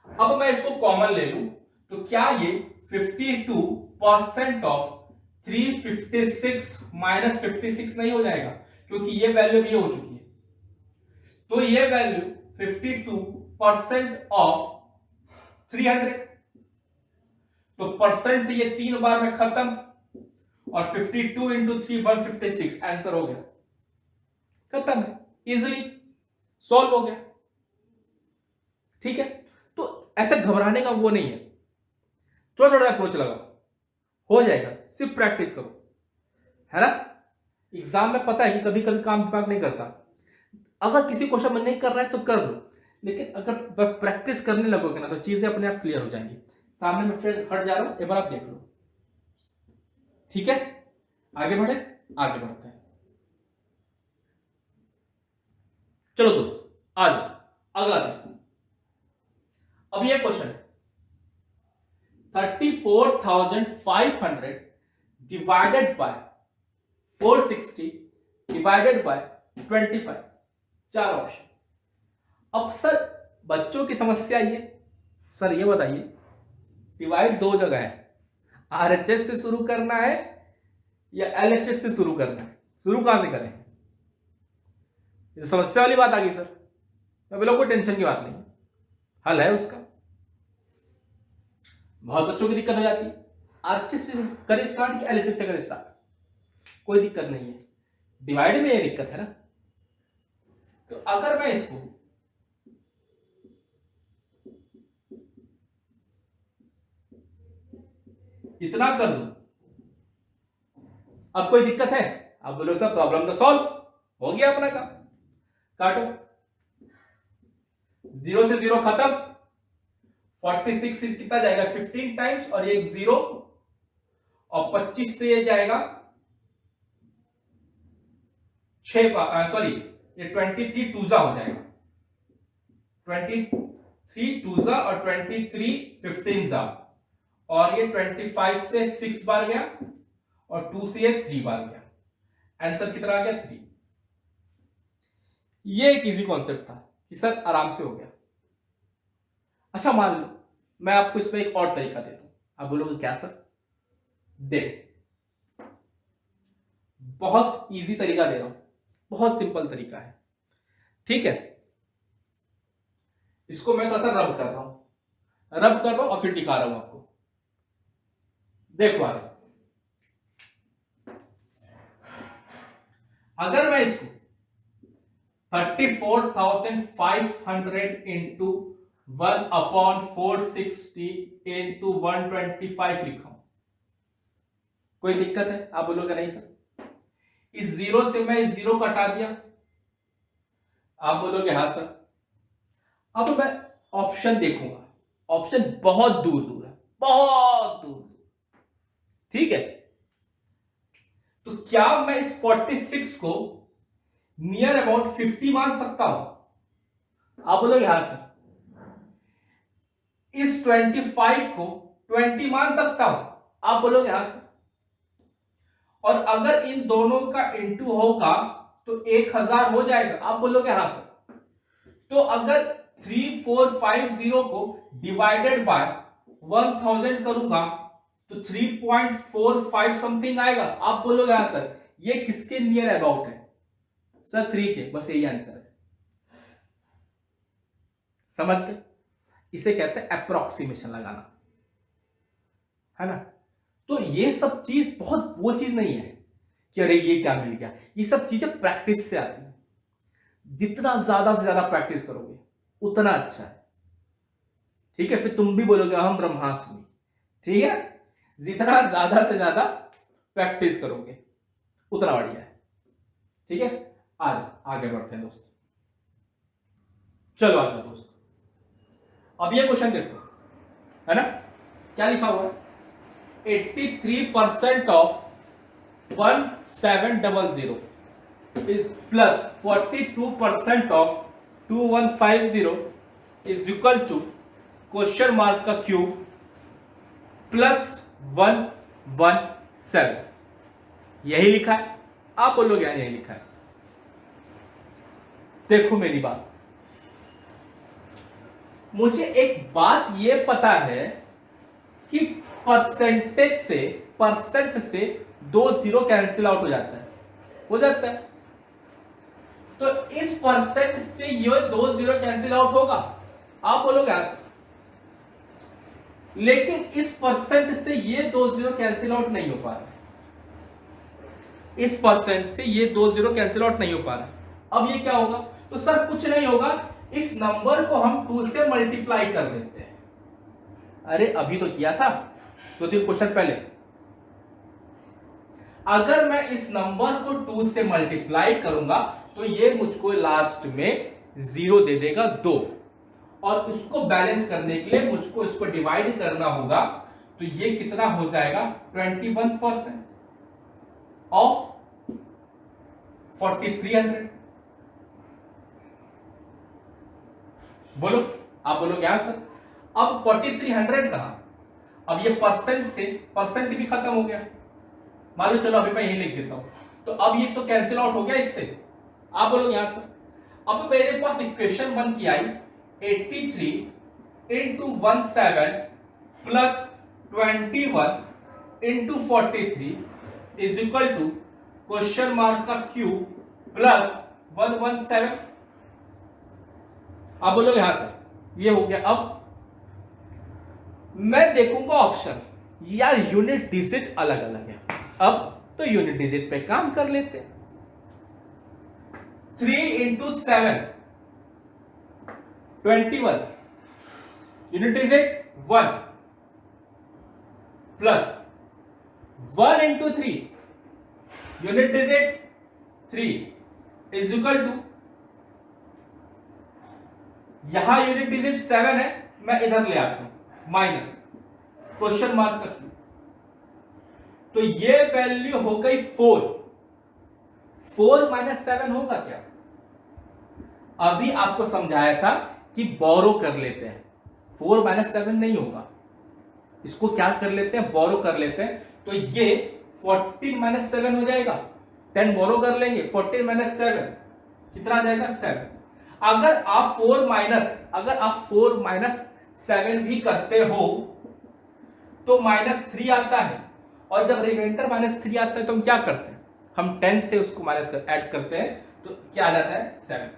अब मैं इसको कॉमन ले लूं तो क्या ये 52% ऑफ 356 माइनस 56 नहीं हो जाएगा? क्योंकि ये वैल्यू भी हो चुकी है, तो ये वैल्यू 52% ऑफ 300, तो परसेंट से ये 3 बार में खत्म, और 52 इंटू 3 156, आंसर हो गया, खत्म, इजिली सॉल्व हो गया, ठीक है। तो ऐसा घबराने का वो नहीं है, थोड़ा थोड़ा अप्रोच लगाओ, हो जाएगा, सिर्फ प्रैक्टिस करो, है ना। एग्जाम में पता है कि कभी कभी काम दिमाग नहीं करता, अगर किसी क्वेश्चन में नहीं कर रहा है तो कर लो, लेकिन अगर प्रैक्टिस करने लगोगे ना तो चीजें अपने आप क्लियर हो जाएंगी। सामने में फिर हट जा रहा हूं, एक बार आप देख लो, ठीक है। आगे बढ़े, आगे बढ़ते हैं। चलो दोस्तों आ जाओ, अगला देखो। अब ये क्वेश्चन है 34,500 divided by 460 divided by 25, 4 option. अब सर बच्चों की समस्या ये, सर ये बताइए, डिवाइड 2 जगह है, आरएचएस से शुरू करना है या एलएचएस से शुरू करना है, शुरू कहां से करें? ये समस्या वाली बात आ गई सर। मैं बोला कोई टेंशन की बात नहीं, हल है उसका। बहुत बच्चों की दिक्कत हो जाती है, आरएचएस से करें स्टार्ट या एलएचएस से करें स्टार्ट, कोई दिक्कत नहीं है, डिवाइड में ये दिक्कत है ना। तो अगर मैं इसको इतना कर दूं, अब कोई दिक्कत है? आप बोलो सर प्रॉब्लम तो सॉल्व हो गया अपना काम, काटो, 0 से 0 खत्म, 46 से कितना जाएगा? 15 टाइम्स, और ये 0, और 25 से ये जाएगा 6, सॉरी ये 23 टूजा हो जाएगा, 23 टूजा और 23 15 जा, और ये 25 से 6 बार गया, और 2 से ये 3 बार गया, आंसर कितना आ गया? 3। ये एक इजी कॉन्सेप्ट था कि सर आराम से हो गया। अच्छा मान लो मैं आपको इसमें एक और तरीका देता हूं, आप बोलोगे क्या सर? देखो बहुत इजी तरीका दे रहा हूं, बहुत सिंपल तरीका है, ठीक है। इसको मैं थोड़ा सा रब कर रहा हूं और फिर दिखा रहा हूं आपको। देखो अगर मैं इसको 34,500 इंटू 1/460 इंटू 125 लिखा हूं, कोई दिक्कत है? आप बोलोगे नहीं सर। इस 0 से मैं इस 0 को हटा दिया, आप बोलोगे हाँ सर। अब मैं ऑप्शन देखूंगा, ऑप्शन बहुत दूर दूर है, बहुत दूर दूर, ठीक है। तो क्या मैं इस 46 को नियर अबाउट 50 मान सकता हूं? आप बोलोगे हाँ सर। इस 25 को 20 मान सकता हूं? आप बोलोगे हाँ सर। और अगर इन दोनों का इंटू होगा तो 1000 हो जाएगा? आप बोलोगे हाँ सर। तो अगर 3450 को डिवाइडेड बाय 1000 करूंगा तो 3.45 समथिंग आएगा? आप बोलोगे हाँ सर। ये किसके नियर अबाउट है सर? 3 के। बस यही आंसर है, समझ गए? इसे कहते हैं अप्रोक्सीमेशन लगाना, है ना। तो ये सब चीज बहुत वो चीज नहीं है कि अरे ये क्या मिल गया। ये सब चीजें प्रैक्टिस से आती है। जितना ज्यादा से ज्यादा प्रैक्टिस करोगे उतना अच्छा है, ठीक है। फिर तुम भी बोलोगे हम ब्रह्मास्मि, ठीक है। जितना ज्यादा से ज्यादा प्रैक्टिस करोगे उतना बढ़िया है, ठीक है। आज आगे बढ़ते हैं दोस्त, चलो आगे दोस्त। अब ये क्वेश्चन देखो, है ना, क्या लिखा हुआ है? 83% of 1700 is plus 42% of 2150 is equal to question mark का क्यूब प्लस 117। यही लिखा है? आप बोलोगे यही लिखा है। देखो मेरी बात, मुझे एक बात ये पता है कि परसेंटेज से, परसेंट से 2 जीरो कैंसिल आउट हो जाता है, हो जाता है। तो इस परसेंट से ये 2 जीरो कैंसिल आउट होगा? आप बोलोगे हाँ सर। लेकिन इस परसेंट से ये 2 जीरो कैंसिल आउट नहीं हो पा रहा, इस परसेंट से ये 2 जीरो कैंसिल आउट नहीं हो पा रहा। अब ये क्या होगा? तो सर कुछ नहीं होगा, इस नंबर को हम 2 से मल्टीप्लाई कर देते हैं। अरे अभी तो किया था 2-3 क्वेश्चन पहले। अगर मैं इस नंबर को 2 से मल्टीप्लाई करूंगा तो ये मुझको लास्ट में 0 दे देगा 2, और उसको बैलेंस करने के लिए मुझको इसको डिवाइड करना होगा। तो ये कितना हो जाएगा? 21% ऑफ 4300। बोलो, आप बोलोगे हाँ सर। अब 4300 कहां? अब ये परसेंट से परसेंट भी खत्म हो गया, मान लो। चलो अभी मैं यही लिख देता हूं। तो अब ये तो कैंसिल आउट हो गया इससे। आप बोलोगे यहां से। अब मेरे पास इक्वेशन बन के आई 83 into 17 plus 21 into 43 is equal to question mark का क्यूब प्लस 117। आप बोलोगे हाँ सर, ये हो गया। अब मैं देखूंगा ऑप्शन, यार यूनिट डिजिट अलग अलग है। अब तो यूनिट डिजिट पे काम कर लेते हैं। 3 into 7 21, unit digit 1, plus 1 into 3 unit digit 3 is equal to, यहां यूनिट डिजिट 7 है, मैं इधर ले आता हूं माइनस क्वेश्चन मार्क का क्यू। तो ये वैल्यू हो गई 4। 4 माइनस 7 होगा क्या? अभी आपको समझाया था कि बोरो कर लेते हैं, 4 माइनस 7 नहीं होगा। इसको क्या कर लेते हैं? बोरो कर लेते हैं। तो ये 14 माइनस 7 हो जाएगा। 10 बोरो कर लेंगे, 14 माइनस 7 कितना आ जाएगा? 7। अगर आप 4 माइनस 7 भी करते हो तो -3 आता है, और जब रिमाइंडर -3 आता है तो हम क्या करते हैं? हम 10 से उसको माइनस कर ऐड करते हैं, तो क्या आ जाता है? 7।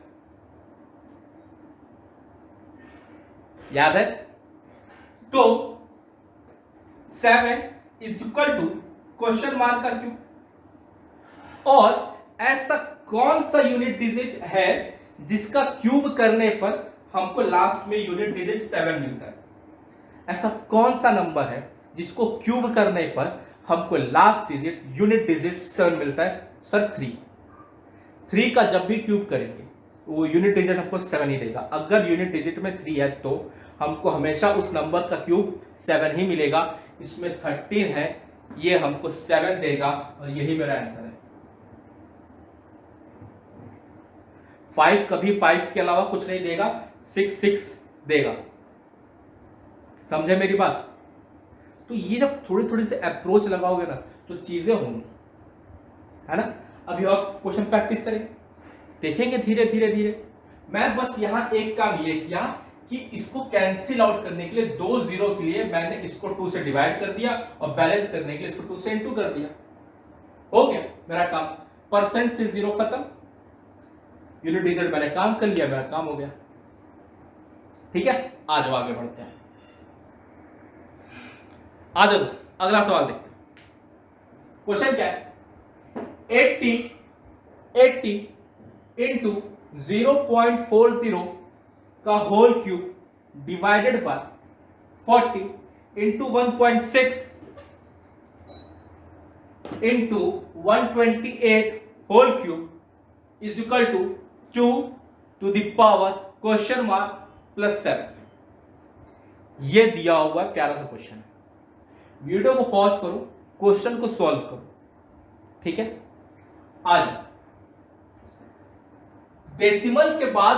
याद है? तो 7 is equal to question mark का क्यूब। और ऐसा कौन सा यूनिट डिजिट है जिसका क्यूब करने पर हमको लास्ट में यूनिट डिजिट 7 मिलता है? ऐसा कौन सा नंबर है जिसको क्यूब करने पर हमको लास्ट डिजिट यूनिट डिजिट 7 मिलता है? सर 3 का जब भी क्यूब करेंगे वो यूनिट डिजिट हमको 7 ही देगा। अगर यूनिट डिजिट में 3 है तो हमको हमेशा उस नंबर का क्यूब 7 ही मिलेगा। इसमें 13 है, ये हमको 7 देगा और यही मेरा आंसर है। 5 कभी 5 के अलावा कुछ नहीं देगा, 6 देगा। समझे मेरी बात? तो ये जब थोड़ी थोड़ी से अप्रोच लगाओगे ना तो चीजें होंगी, है ना। अभी और क्वेश्चन प्रैक्टिस करेंगे, देखेंगे धीरे धीरे धीरे। मैं बस यहां एक काम ये किया कि इसको कैंसिल आउट करने के लिए 2 जीरो के लिए मैंने इसको 2 से डिवाइड कर दिया और बैलेंस करने के लिए इसको 2 से इनटू कर दिया। हो गया मेरा काम। परसेंट से जीरो खत्म, यूनिट डिजिट मैंने काम कर लिया, मेरा काम हो गया। ठीक है, आ जाओ आगे बढ़ते हैं। आ जाओ अगला सवाल देखते हैं। क्वेश्चन क्या है? 80 इंटू 0.40 का whole cube divided by 40 into 1.6 into 128 whole cube is equal to 2 to the power question mark plus 7। ये दिया हुआ प्यारा सा क्वेश्चन है। वीडियो को पॉज करो, क्वेश्चन को सॉल्व करो। ठीक है, आज डेसिमल के बाद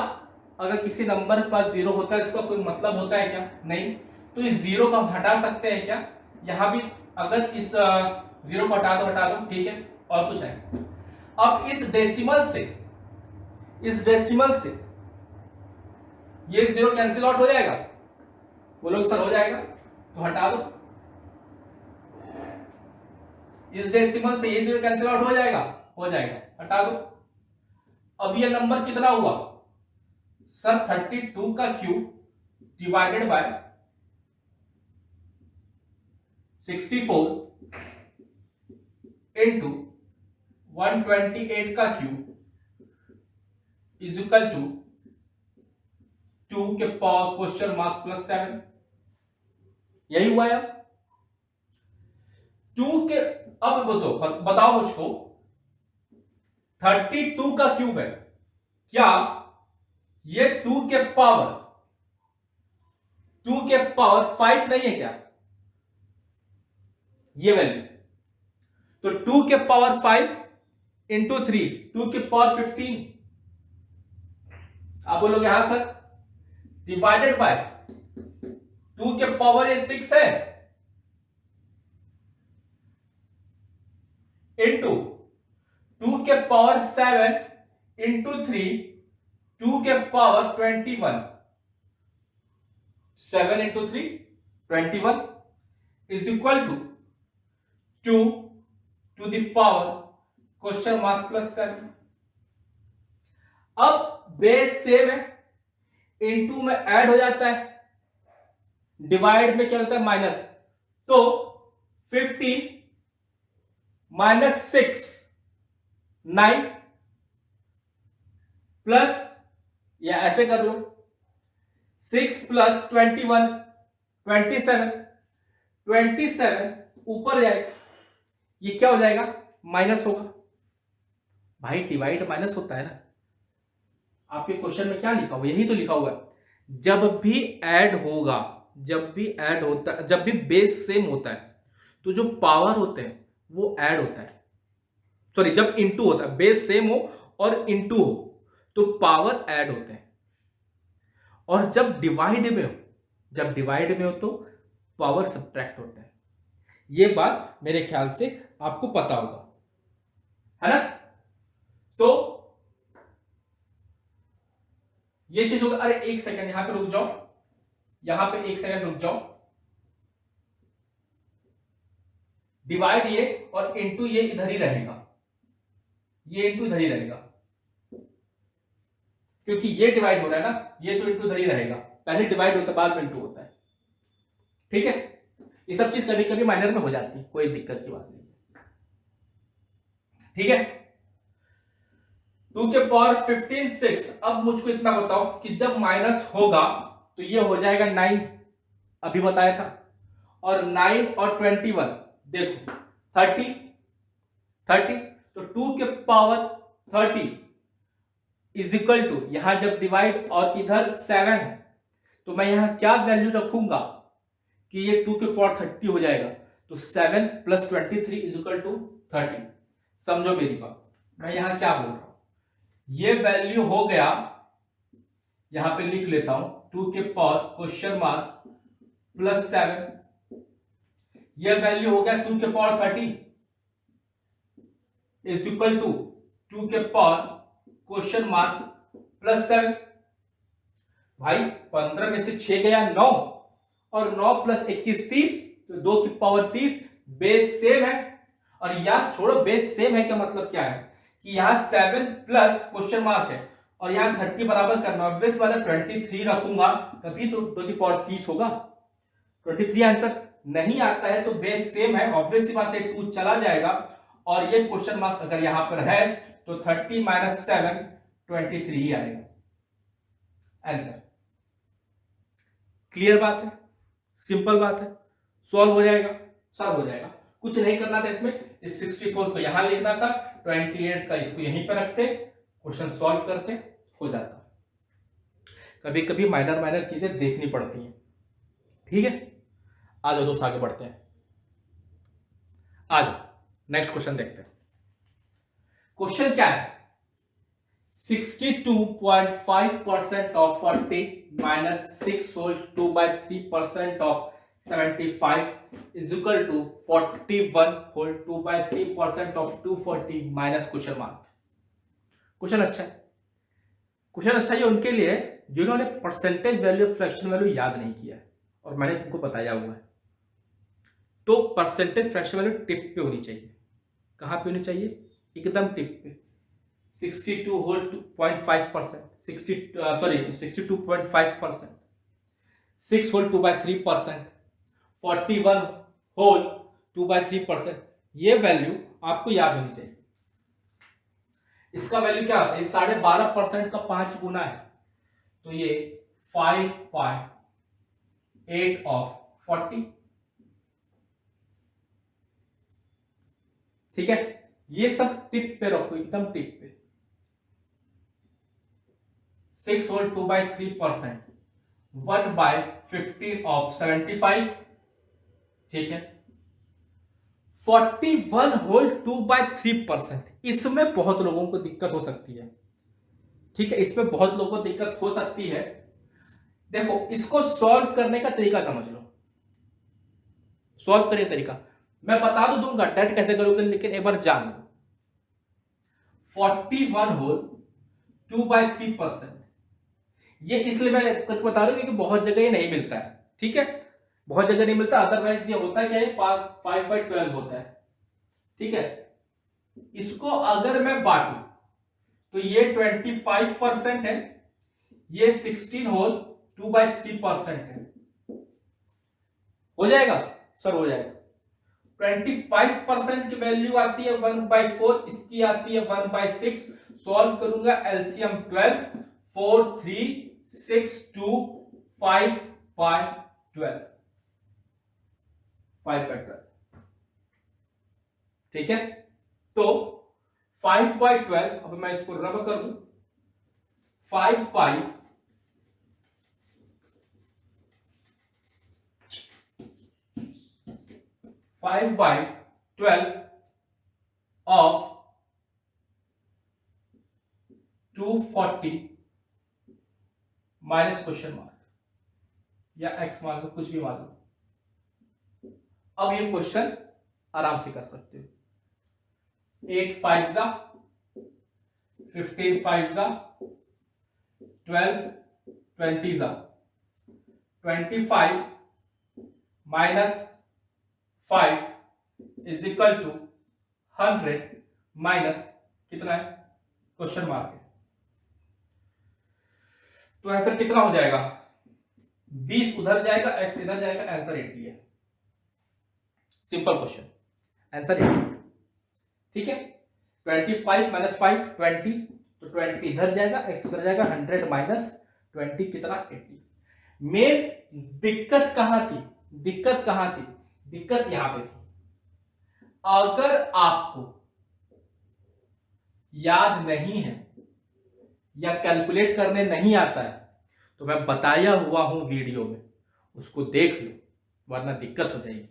अगर किसी नंबर के पास जीरो होता है इसका कोई मतलब होता है क्या? नहीं। तो इस जीरो को हम हटा सकते हैं क्या? यहां भी अगर इस जीरो को हटा दो, ठीक है। और कुछ है? अब इस डेसिमल से ये जीरो कैंसिल आउट हो जाएगा। बोलो सर हो जाएगा, तो हटा दो। इस डेसिमल से ये जीरो कैंसिल आउट हो जाएगा, हटा दो। अब ये नंबर कितना हुआ सर? 32 का क्यूब डिवाइडेड बाय 64 इंटू 128 का क्यूब इज इक्वल टू 2 के पावर क्वेश्चन मार्क प्लस 7। यही हुआ यार। 2 के, अब बताओ मुझको 32 का क्यूब है, क्या ये 2 के पावर 5 नहीं है क्या? ये वैल्यू तो 2 के पावर 5 इंटू 3 2 के पावर 15। आप बोलोगे हाँ सर, डिवाइडेड बाय 2 के पावर ये 6 है इंटू 2 के पावर 7 इंटू 3 2 के power 21। 7 into 3 21 is equal to 2 to the power question mark plus 7। अब बेस सेम है, इंटू में ऐड हो जाता है, डिवाइड में क्या होता है माइनस। तो 15 माइनस 6 9 प्लस, या ऐसे कर लो 6 प्लस 21 27 ऊपर जाएगा, ये क्या हो जाएगा? माइनस होगा। भाई डिवाइड माइनस होता है ना। आपके क्वेश्चन में क्या लिखा हुआ? यही तो लिखा हुआ है। जब भी ऐड होगा, जब भी बेस सेम होता है तो जो पावर होते हैं वो ऐड होता है। सॉरी, जब इंटू होता है, बेस सेम हो और इंटू हो तो पावर ऐड होते हैं। और जब डिवाइड में हो तो पावर सब्ट्रैक्ट होता है। ये बात मेरे ख्याल से आपको पता होगा, है ना। तो ये चीज होगा। अरे एक सेकंड यहां पे रुक जाओ, एक सेकंड रुक जाओ। डिवाइड ये और इंटू ये इधर ही रहेगा, क्योंकि ये डिवाइड हो रहा है ना, ये तो इंटू इधर ही रहेगा। पहले डिवाइड होता है, बाद में इंटू होता है। ठीक है, ये सब चीज कभी कभी माइनर में हो जाती है, कोई दिक्कत की बात नहीं। ठीक है, 2 के पावर 15 6। अब मुझको इतना बताओ कि जब माइनस होगा तो ये हो जाएगा 9, अभी बताया था। और 9 और 21 देखो 30 तो 2 के पावर 30 इज इक्वल टू, यहां जब डिवाइड और इधर 7 है तो मैं यहां क्या वैल्यू रखूंगा कि ये 2 के पावर 30 हो जाएगा। तो 7 + 23 इज इक्वल टू 30। समझो मेरी बात, मैं यहां क्या बोल रहा हूं, ये वैल्यू हो गया, यहां पे लिख लेता हूं 2 के पावर क्वेश्चन मार्क +7, ये वैल्यू हो गया 2 के पावर 30 इज इक्वल टू 2 के पावर क्वेश्चन मार्क +7। भाई 15 में से 6 गया 9, और 9 + 21 30, तो 2 की पावर 30, बेस सेम है। और याद छोड़ो, बेस सेम है क्या मतलब क्या है कि यहां 7 प्लस क्वेश्चन मार्क है और यहां 30 बराबर करना, ऑब्वियस वाला 23 रखूंगा तभी तो 2 की पावर 30 होगा। 23 आंसर नहीं आता है तो बेस सेम है, ऑब्वियस सी बात है 2 चला जाएगा, और ये क्वेश्चन मार्क अगर यहां पर है तो 30 - 7 23 ही आएगा आंसर। क्लियर बात है, सिंपल बात है, सॉल्व हो जाएगा, सॉल्व हो जाएगा, कुछ नहीं करना था इसमें। इस 64 को यहां लिखना था, 28 का इसको यहीं पर रखते, क्वेश्चन सॉल्व करते, हो जाता। कभी कभी माइनर चीजें देखनी पड़ती हैं, ठीक है। आ जाओ दोस्त, आगे बढ़ते हैं, आ जाओ नेक्स्ट क्वेश्चन देखते हैं। क्वेश्चन क्या है, 62.5% of 40 - 6 whole 2/3% of 75 is equal to 41 whole 2/3% of 240 minus question mark. Question अच्छा है, क्वेश्चन अच्छा ये उनके लिए है जिन्होंने परसेंटेज वैल्यू फ्रैक्शन वैल्यू याद नहीं किया है और मैंने तुमको बताया हुआ है। तो परसेंटेज फ्रैक्शन वैल्यू टिप पे होनी चाहिए। कहां पे होनी चाहिए, एकदम टिप पे। 62.5%, 62.5%, 6 होल 2/3%, 41 होल 2/3%, ये वैल्यू आपको याद होनी चाहिए। इसका वैल्यू क्या होता है, 12.5% का 5 गुना है, तो ये 5/8 ऑफ 40, ठीक है। ये सब टिप पे रखो, एकदम टिप पे। 6 होल 2/3%, 1/15 ऑफ 75, ठीक है। 41 होल 2/3%, इसमें बहुत लोगों को दिक्कत हो सकती है, ठीक है, इसमें बहुत लोगों को दिक्कत हो सकती है। देखो इसको सॉल्व करने का तरीका समझ लो, सॉल्व करने का तरीका मैं बता तो दूंगा डेट कैसे करोगे, लेकिन एक बार जान लो। 41 होल 2/3%, ये इसलिए मैं बता रहा हूं कि बहुत जगह ये नहीं मिलता है, ठीक है, बहुत जगह नहीं मिलता। अदरवाइज ये होता है क्या, 5/12 होता है, ठीक है। इसको अगर मैं बांटू तो ये 25% है, ये 16 होल 2/3% है, हो जाएगा सर, हो जाएगा। 25% की वैल्यू आती है 1/4, इसकी आती है 1/6। सॉल्व करूंगा, एलसीएम 12, 4 3 6 2 5/12, 5/12, ठीक है। तो 5/12, अब मैं इसको रब कर दूं, 5/12 ऑफ 240 माइनस क्वेश्चन मार्क या एक्स मान लो, कुछ भी मान लो। अब ये क्वेश्चन आराम से कर सकते हो। 8 5 जा 15 5 जा 12 20 जा 25 minus 5 is equal to 100 minus कितना है, क्वेश्चन मार्क है। तो आंसर कितना हो जाएगा, 20 उधर जाएगा, x इधर जाएगा, आंसर 80 है। सिंपल क्वेश्चन, आंसर 80, ठीक है। 25 माइनस 5 20, तो 20 इधर जाएगा, x उधर जाएगा, 100 माइनस 20 कितना, 80। मेन दिक्कत कहां थी, दिक्कत कहां थी, दिक्कत यहां पे थी। अगर आपको याद नहीं है, या कैलकुलेट करने नहीं आता है तो मैं बताया हुआ हूं वीडियो में, उसको देख लो, वरना दिक्कत हो जाएगी।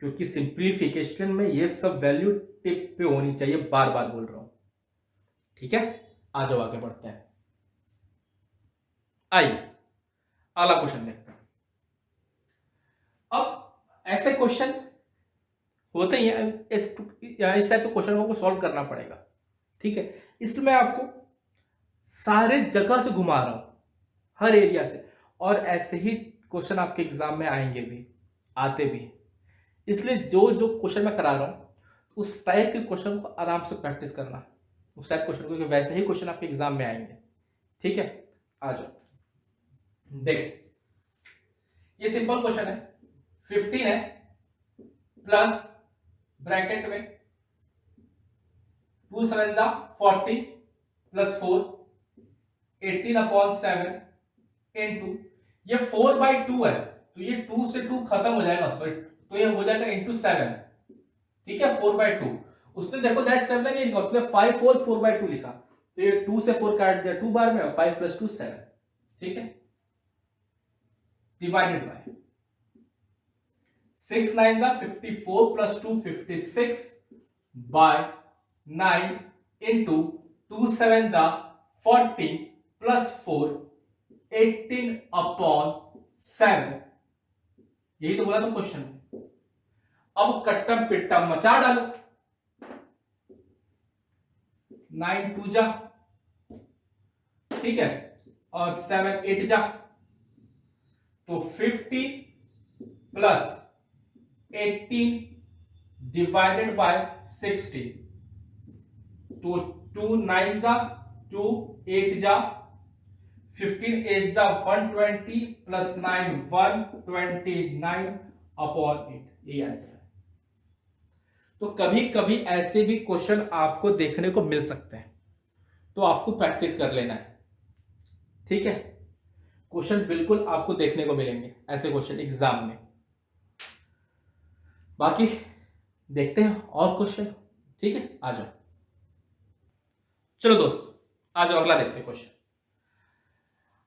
क्योंकि सिंप्लीफिकेशन में ये सब वैल्यू टिप पे होनी चाहिए, बार बार बोल रहा हूं। ठीक है, आ जाओ आगे बढ़ते हैं। आइए अगला क्वेश्चन देखते हैं। अब ऐसे क्वेश्चन होते ही हैं, इस टाइप के क्वेश्चन को सॉल्व करना पड़ेगा। ठीक है, इसमें मैं आपको सारे जगह से घुमा रहा हूं, हर एरिया से, और ऐसे ही क्वेश्चन आपके एग्जाम में आएंगे भी, आते भी। इसलिए जो जो क्वेश्चन मैं करा रहा हूं उस टाइप के क्वेश्चन को आराम से प्रैक्टिस करना, उस टाइप क्वेश्चन को, वैसे ही क्वेश्चन आपके एग्जाम में आएंगे। ठीक है, आ जाओ देखो, ये सिंपल क्वेश्चन है। 15 है प्लस ब्रैकेट में 2 7 40 प्लस 4 18/7 इंटू, ये 4/2 है तो ये 2 से 2 खत्म हो जाएगा, सॉरी, तो ये हो जाएगा इंटू 7। ठीक है, 4/2। उसने देखो दैट 7 नहीं लिखा, उसने 5 4 4/2 लिखा, तो ये 2 से 4 काट दिया 2 बार में, 5 + 2 7। ठीक है, डिवाइडेड बाय 6 9 54 प्लस 2 56 बाय 9 इंटू 2 7 40 प्लस 4 18/7। यही तो बोला था क्वेश्चन। अब कट्टम पिट्टम मचा डालो, 9 2 जा, ठीक है, और 7 8 जा, तो 50 प्लस 18 डिवाइडेड बाय 60, तो 2 9 जा, 2 8 जा, 15 8 जा 120 प्लस 9 129/8। ये आंसर है। तो कभी कभी ऐसे भी क्वेश्चन आपको देखने को मिल सकते हैं, तो आपको प्रैक्टिस कर लेना है। ठीक है, क्वेश्चन बिल्कुल आपको देखने को मिलेंगे ऐसे क्वेश्चन एग्जाम में। बाकी देखते हैं और क्वेश्चन। ठीक है, आ जाओ, चलो दोस्त आ जाओ, अगला देखते हैं क्वेश्चन।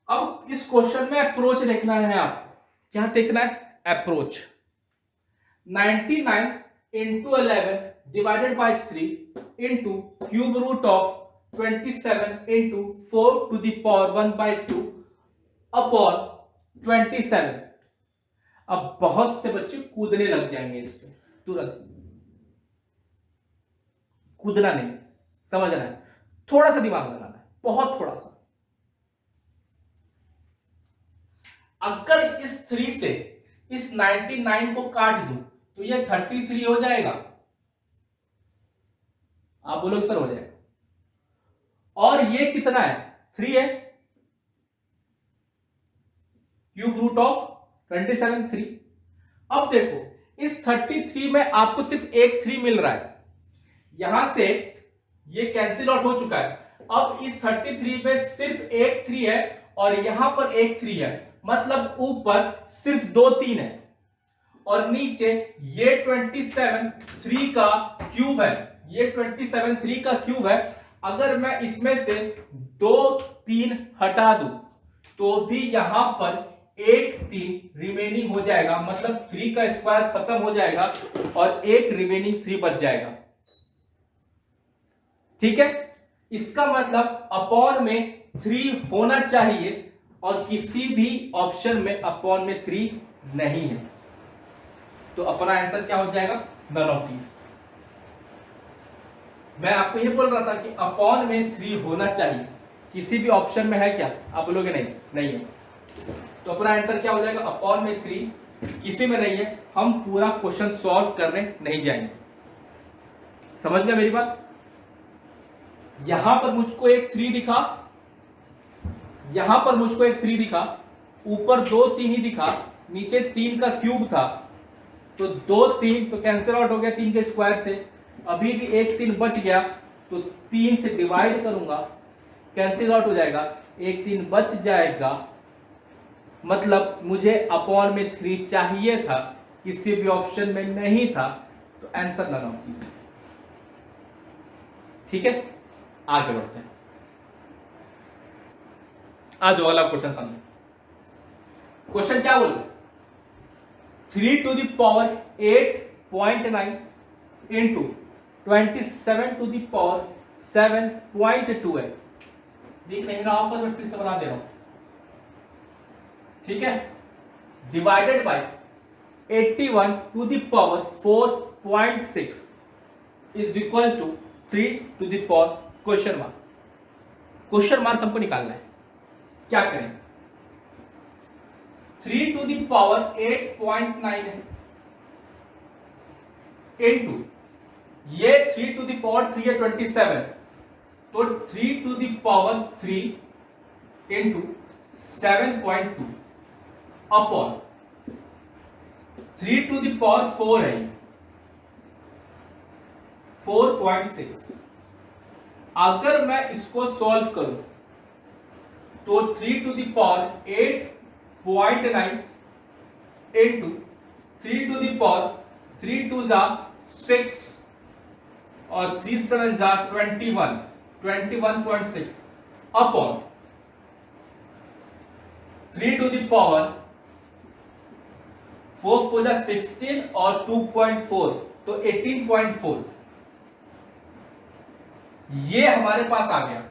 अब इस क्वेश्चन में अप्रोच देखना है आपको। क्या देखना है? Approach. 99 into 11 divided by 3 into cube root of 27 into 4 to the power 1/2 upon 27। अब बहुत से बच्चे कूदने लग जाएंगे इस पे तुरंत। कूदना नहीं, समझना है, थोड़ा सा दिमाग लगाना है, बहुत थोड़ा सा। अगर इस 3 से इस 99 को काट दूं तो ये 33 हो जाएगा। आप बोलोगे सर हो जाएगा, और ये कितना है? 3 है, क्यूब रूट ऑफ 27 3। अब देखो इस 33 में आपको सिर्फ एक 3 मिल रहा है, यहां से ये कैंसिल आउट हो चुका है। अब इस 33 में सिर्फ एक 3 है और यहां पर एक 3 है, मतलब ऊपर सिर्फ 2 3 है और नीचे ये 27 3 का क्यूब है, ये 27 3 का क्यूब है। अगर मैं इसमें से 2 3 हटा दूं तो भी यहां पर एक 3 रिमेनिंग हो जाएगा, मतलब 3 का स्क्वायर खत्म हो जाएगा और एक रिमेनिंग 3 बच जाएगा। ठीक है, इसका मतलब अपॉन में 3 होना चाहिए और किसी भी ऑप्शन में अपॉन में 3 नहीं है, तो अपना आंसर क्या हो जाएगा? None of these. मैं आपको ये बोल रहा था कि अपॉन में 3 होना चाहिए, किसी भी ऑप्शन में है क्या? आप बोलोगे नहीं, नहीं है, तो अपना आंसर क्या हो जाएगा? अपॉन में 3 किसी में नहीं है। हम पूरा क्वेश्चन सॉल्व करने नहीं जाएंगे। समझ गया मेरी बात? यहां पर मुझको एक 3 दिखा, यहां पर मुझको एक 3 दिखा, ऊपर 2 3 ही दिखा, नीचे 3 का क्यूब था, तो 2 3 तो कैंसिल आउट हो गया 3 के स्क्वायर से। अभी भी एक 3 बच गया, तो 3 से डिवाइड करूंगा, कैंसिल आउट हो जाएगा, एक 3 बच जाएगा, मतलब मुझे अपॉन में 3 चाहिए था, किसी भी ऑप्शन में नहीं था, तो आंसर नन ऑफ दीज है। ठीक है, आगे बढ़ते हैं। आ जाओ अगला क्वेश्चन सामने। क्वेश्चन क्या बोल, 3 to the power 8.9 into 27 to the power 7.2 है। दिख नहीं रहा होगा, मैं फिर से बना दे रहा हूं, ठीक है। Divided by 81 to the power 4.6 is equal to 3 to the power question mark. Question mark हमको निकालना है, क्या करें। 3 to the power 8.9 है इनटू ये 3 to the power 3 है 27, तो 3 to the power 3 into 7.2 upon 3 to the power 4 है 4.6। अगर मैं इसको सॉल्व करूं तो 3 to the power 8.9 into 3 to the power 3 2 जा 6 और 3 7 जा 21.6 अपॉन 3 to the power 4 4 जा 16 और 2.4 तो 18.4, ये हमारे पास आ गया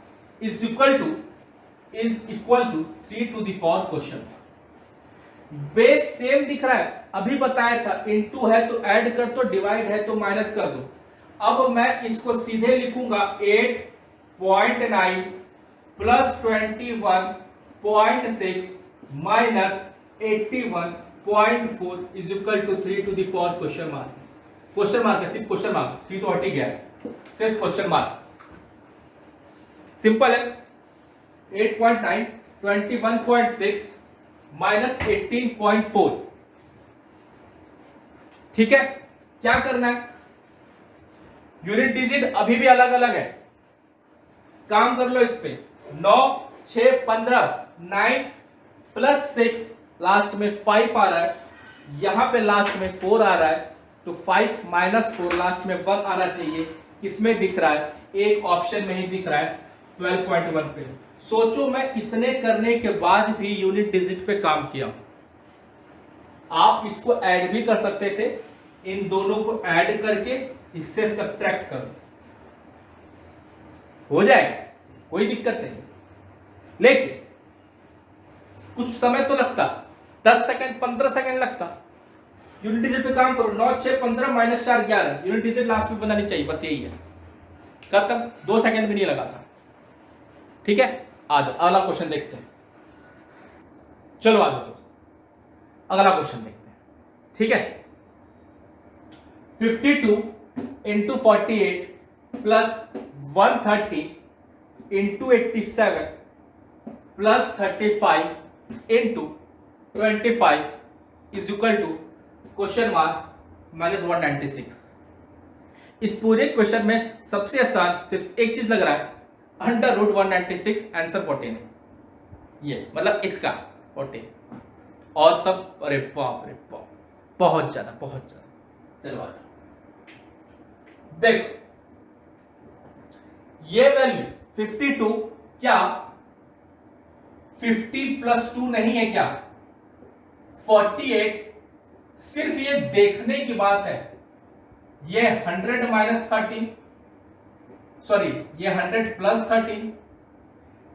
is equal to 3 to the power question. Base same दिख रहा है, अभी बताया था इनटू है तो ऐड कर दो, डिवाइड है तो माइनस कर दो। अब मैं इसको सीधे लिखूंगा 8.9 plus 21.6 minus 81.4 is equal to 3 to the power question mark. Question mark है, सिर्फ क्वेश्चन मार्क, 3 तो हट ही गया है, सिर्फ क्वेश्चन मार्क। सिंपल है, 8.9 21.6 माइनस 18.4, ठीक है। क्या करना है, यूनिट डिजिट अभी भी अलग अलग है, काम कर लो इस पे। 9 6 15 9 प्लस 6 लास्ट में 5 आ रहा है, यहां पे लास्ट में 4 आ रहा है, तो 5 माइनस 4 लास्ट में 1 आना चाहिए। किसमें दिख रहा है, एक ऑप्शन में ही दिख रहा है 12.1 पे। सोचो मैं इतने करने के बाद भी यूनिट डिजिट पे काम किया। आप इसको ऐड भी कर सकते थे, इन दोनों को ऐड करके इससे सब्ट्रैक्ट करो, हो जाएगा, कोई दिक्कत नहीं। लेकिन कुछ समय तो लगता, 10 सेकंड 15 सेकंड लगता। यूनिट डिजिट पे काम करो, 9 6 15 माइनस 4 11, यूनिट डिजिट लास्ट में बनानी चाहिए, बस यही है, खत्म। 2 सेकंड भी नहीं लगाता, ठीक है। आ जाओ अगला क्वेश्चन देखते हैं, चलो आ जाओ अगला क्वेश्चन देखते हैं, ठीक है। 52 into 48 plus 130 into 87 plus 35 into 25 is equal to question mark minus 196। इस पूरे क्वेश्चन में सबसे आसान सिर्फ एक चीज लग रहा है, अंडर रूट 196, आंसर 14 है, ये मतलब इसका 14, और सब अरे बाप रे बाप, बहुत ज्यादा बहुत ज्यादा। चलो आ जाओ, देखो ये वैल्यू 52 क्या 50 प्लस 2 नहीं है क्या, 48। सिर्फ ये देखने की बात है, ये 100 माइनस 13, सॉरी ये 100 प्लस 13,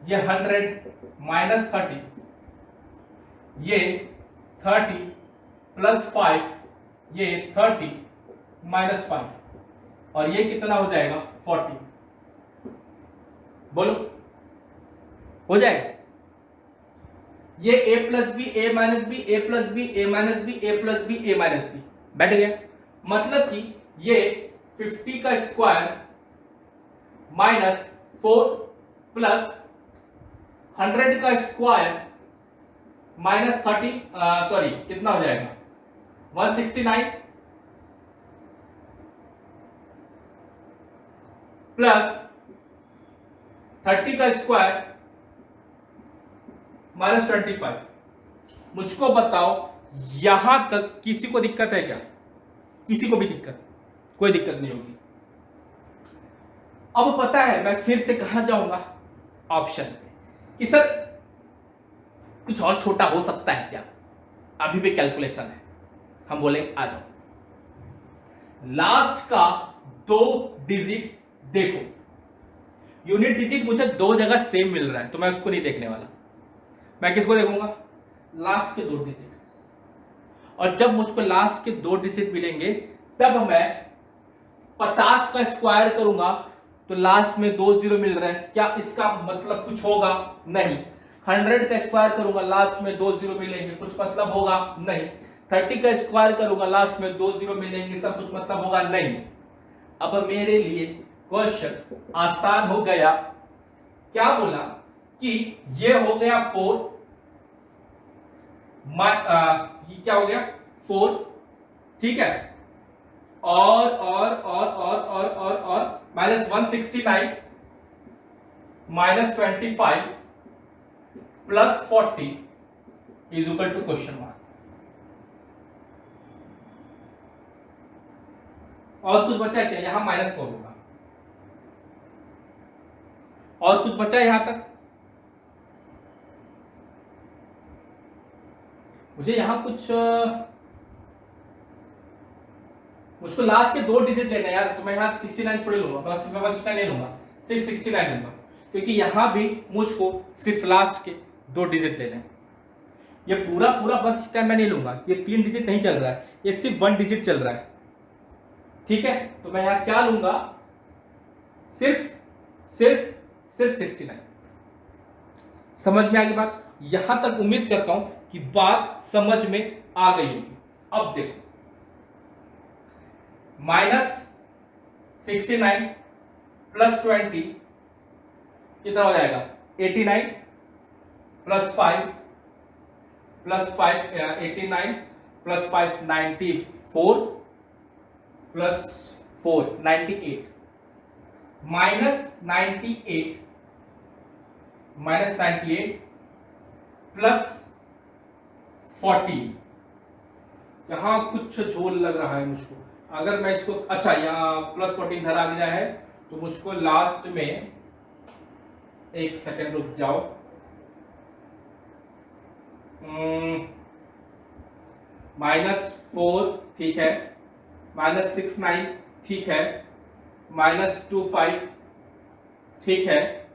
ये 100 माइनस 13, ये 30 प्लस 5, ये 30 माइनस 5, और ये कितना हो जाएगा 40। बोलो हो जाएगा। ये a plus B A minus B A plus B A minus B A plus B A minus B बैठ गया, मतलब कि ये 50 का स्क्वायर माइनस 4 प्लस 100 का स्क्वायर माइनस 30, सॉरी कितना हो जाएगा 169 प्लस 30 का स्क्वायर माइनस 25। मुझको बताओ यहां तक किसी को दिक्कत है क्या, किसी को भी दिक्कत, कोई दिक्कत नहीं होगी। अब पता है मैं फिर से कहां जाऊंगा, ऑप्शन पे, कि सर कुछ और छोटा हो सकता है क्या? अभी भी कैलकुलेशन है। हम बोलेंगे आ जाओ, लास्ट का 2 डिजिट देखो। यूनिट डिजिट मुझे 2 जगह सेम मिल रहा है तो मैं उसको नहीं देखने वाला। मैं किसको देखूंगा? लास्ट के 2 डिजिट। और जब मुझको लास्ट के 2 डिजिट मिलेंगे तब मैं 50 का स्क्वायर करूंगा तो लास्ट में 2 जीरो मिल रहा है, क्या इसका मतलब कुछ होगा? नहीं। 100 का स्क्वायर करूंगा लास्ट में 2 जीरो मिलेंगे, कुछ मतलब होगा? नहीं। 30 का स्क्वायर करूंगा लास्ट में 2 जीरो मिलेंगे, सब कुछ मतलब होगा? नहीं। अब मेरे लिए क्वेश्चन आसान हो गया। क्या बोला कि ये हो गया 4, ये क्या हो गया 4, ठीक है, और -169 -25 +40 is equal to question mark. और कुछ बचा है क्या? यहां -4 होगा। और कुछ बचा है यहां तक? मुझे यहां कुछ मुझको लास्ट के 2 डिजिट लेना है यार, तो मैं यहां 69 थोड़ी लूंगा, बस मैं 69 नहीं लूंगा, सिर्फ 69 लूंगा, क्योंकि यहां भी मुझको सिर्फ लास्ट के 2 डिजिट लेने हैं। ये पूरा 169 मैं नहीं लूंगा, ये 3 डिजिट नहीं चल रहा है, ये सिर्फ 1 डिजिट चल रहा है, ठीक है। तो मैं यहां क्या लूंगा? सिर्फ 69। समझ में आ गई बात? यहां तक उम्मीद करता हूं कि बात समझ में आ गई होगी। अब देखो, -69 +20 कितना हो जाएगा? 89 +5 89 +5 94 +4 98 -98 +40। यहां कुछ झोल लग रहा है मुझको। अगर मैं इसको, अच्छा यहाँ +14 धरा गया है, तो मुझको लास्ट में, एक सेकेंड रुक जाओ, -4 ठीक है, -69 ठीक है, -25 ठीक है,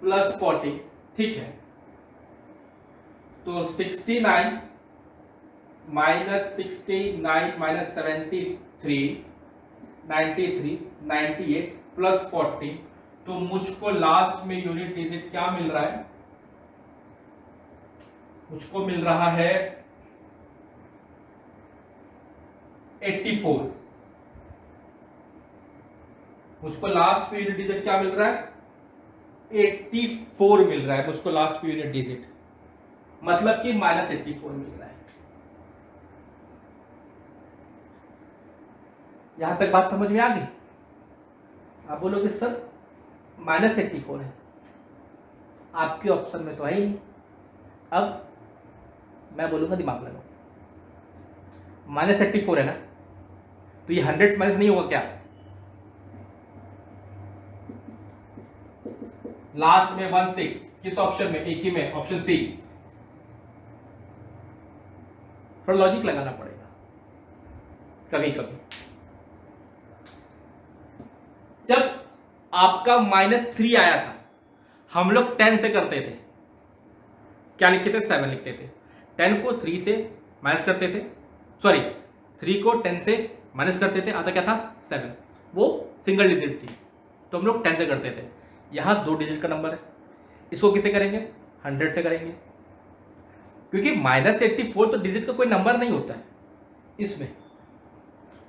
+40 ठीक है, तो 69 -69 -73 93 98 +40, तो मुझको लास्ट में यूनिट डिजिट क्या मिल रहा है? मुझको मिल रहा है 84। मुझको लास्ट पे यूनिट डिजिट क्या मिल रहा है? 84 मिल रहा है मुझको लास्ट पे यूनिट डिजिट, मतलब कि -84 मिल रहा है। यहां तक बात समझ में आ गई? आप बोलोगे सर -84 है, आपके ऑप्शन में तो है ही नहीं। अब मैं बोलूंगा दिमाग लगाओ, -84 है ना, तो ये 100 माइनस नहीं होगा क्या? लास्ट में 16, किस ऑप्शन में? एक ही में, ऑप्शन सी। थोड़ा लॉजिक लगाना पड़ेगा कभी कभी। जब आपका -3 आया था, हम लोग 10 से करते थे, क्या लिखते थे? 7 लिखते थे। 10 को 3 से माइनस करते थे, सॉरी 3 को 10 से माइनस करते थे, आता क्या था? 7। वो सिंगल डिजिट थी, तो हम लोग 10 से करते थे। यहाँ 2 डिजिट का नंबर है, इसको किसे करेंगे? 100 से करेंगे, क्योंकि -84 तो डिजिट का कोई नंबर नहीं होता है इसमें,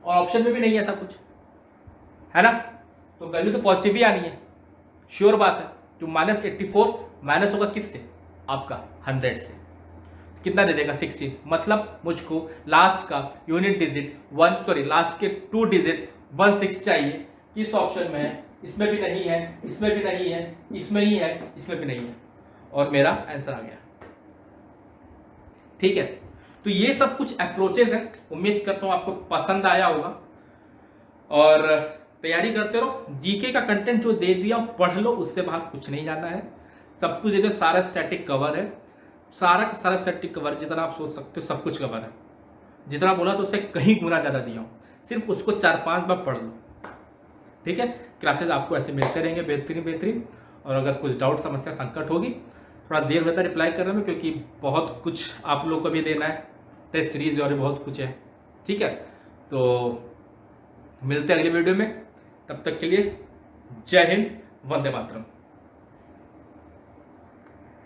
और ऑप्शन में भी नहीं है ऐसा कुछ, है ना। तो वैल्यू तो पॉजिटिव ही आनी है, श्योर बात है। तो -84 माइनस होगा किससे? आपका 100 से, कितना दे देगा? 16। मतलब मुझको लास्ट का यूनिट डिजिट लास्ट के 2 डिजिट 16 चाहिए। किस ऑप्शन में है? इसमें भी नहीं है, इसमें भी नहीं है, इसमें ही है, इसमें भी नहीं है, और मेरा आंसर आ गया। ठीक है, तो ये सब कुछ अप्रोचेस हैं। उम्मीद करता हूं आपको पसंद आया होगा, और तैयारी करते रहो। जीके का कंटेंट जो दे दिया पढ़ लो, उससे बाहर कुछ नहीं जाना है। सब कुछ जो सारा स्टैटिक कवर है, सारा का सारा स्टैटिक कवर जितना आप सोच सकते हो सब कुछ कवर है। जितना बोला तो उससे कहीं गुना ज़्यादा दिया हूँ, सिर्फ उसको 4-5 बार पढ़ लो। ठीक है, क्लासेस आपको ऐसे मिलते रहेंगे बेहतरीन बेहतरीन। और अगर कुछ डाउट समस्या संकट होगी, थोड़ा देर होता है रिप्लाई करने में, क्योंकि बहुत कुछ आप लोग को भी देना है, टेस्ट सीरीज और बहुत कुछ है। ठीक है, तो मिलते हैं अगली वीडियो में, तब तक के लिए जय हिंद, वंदे मातरम।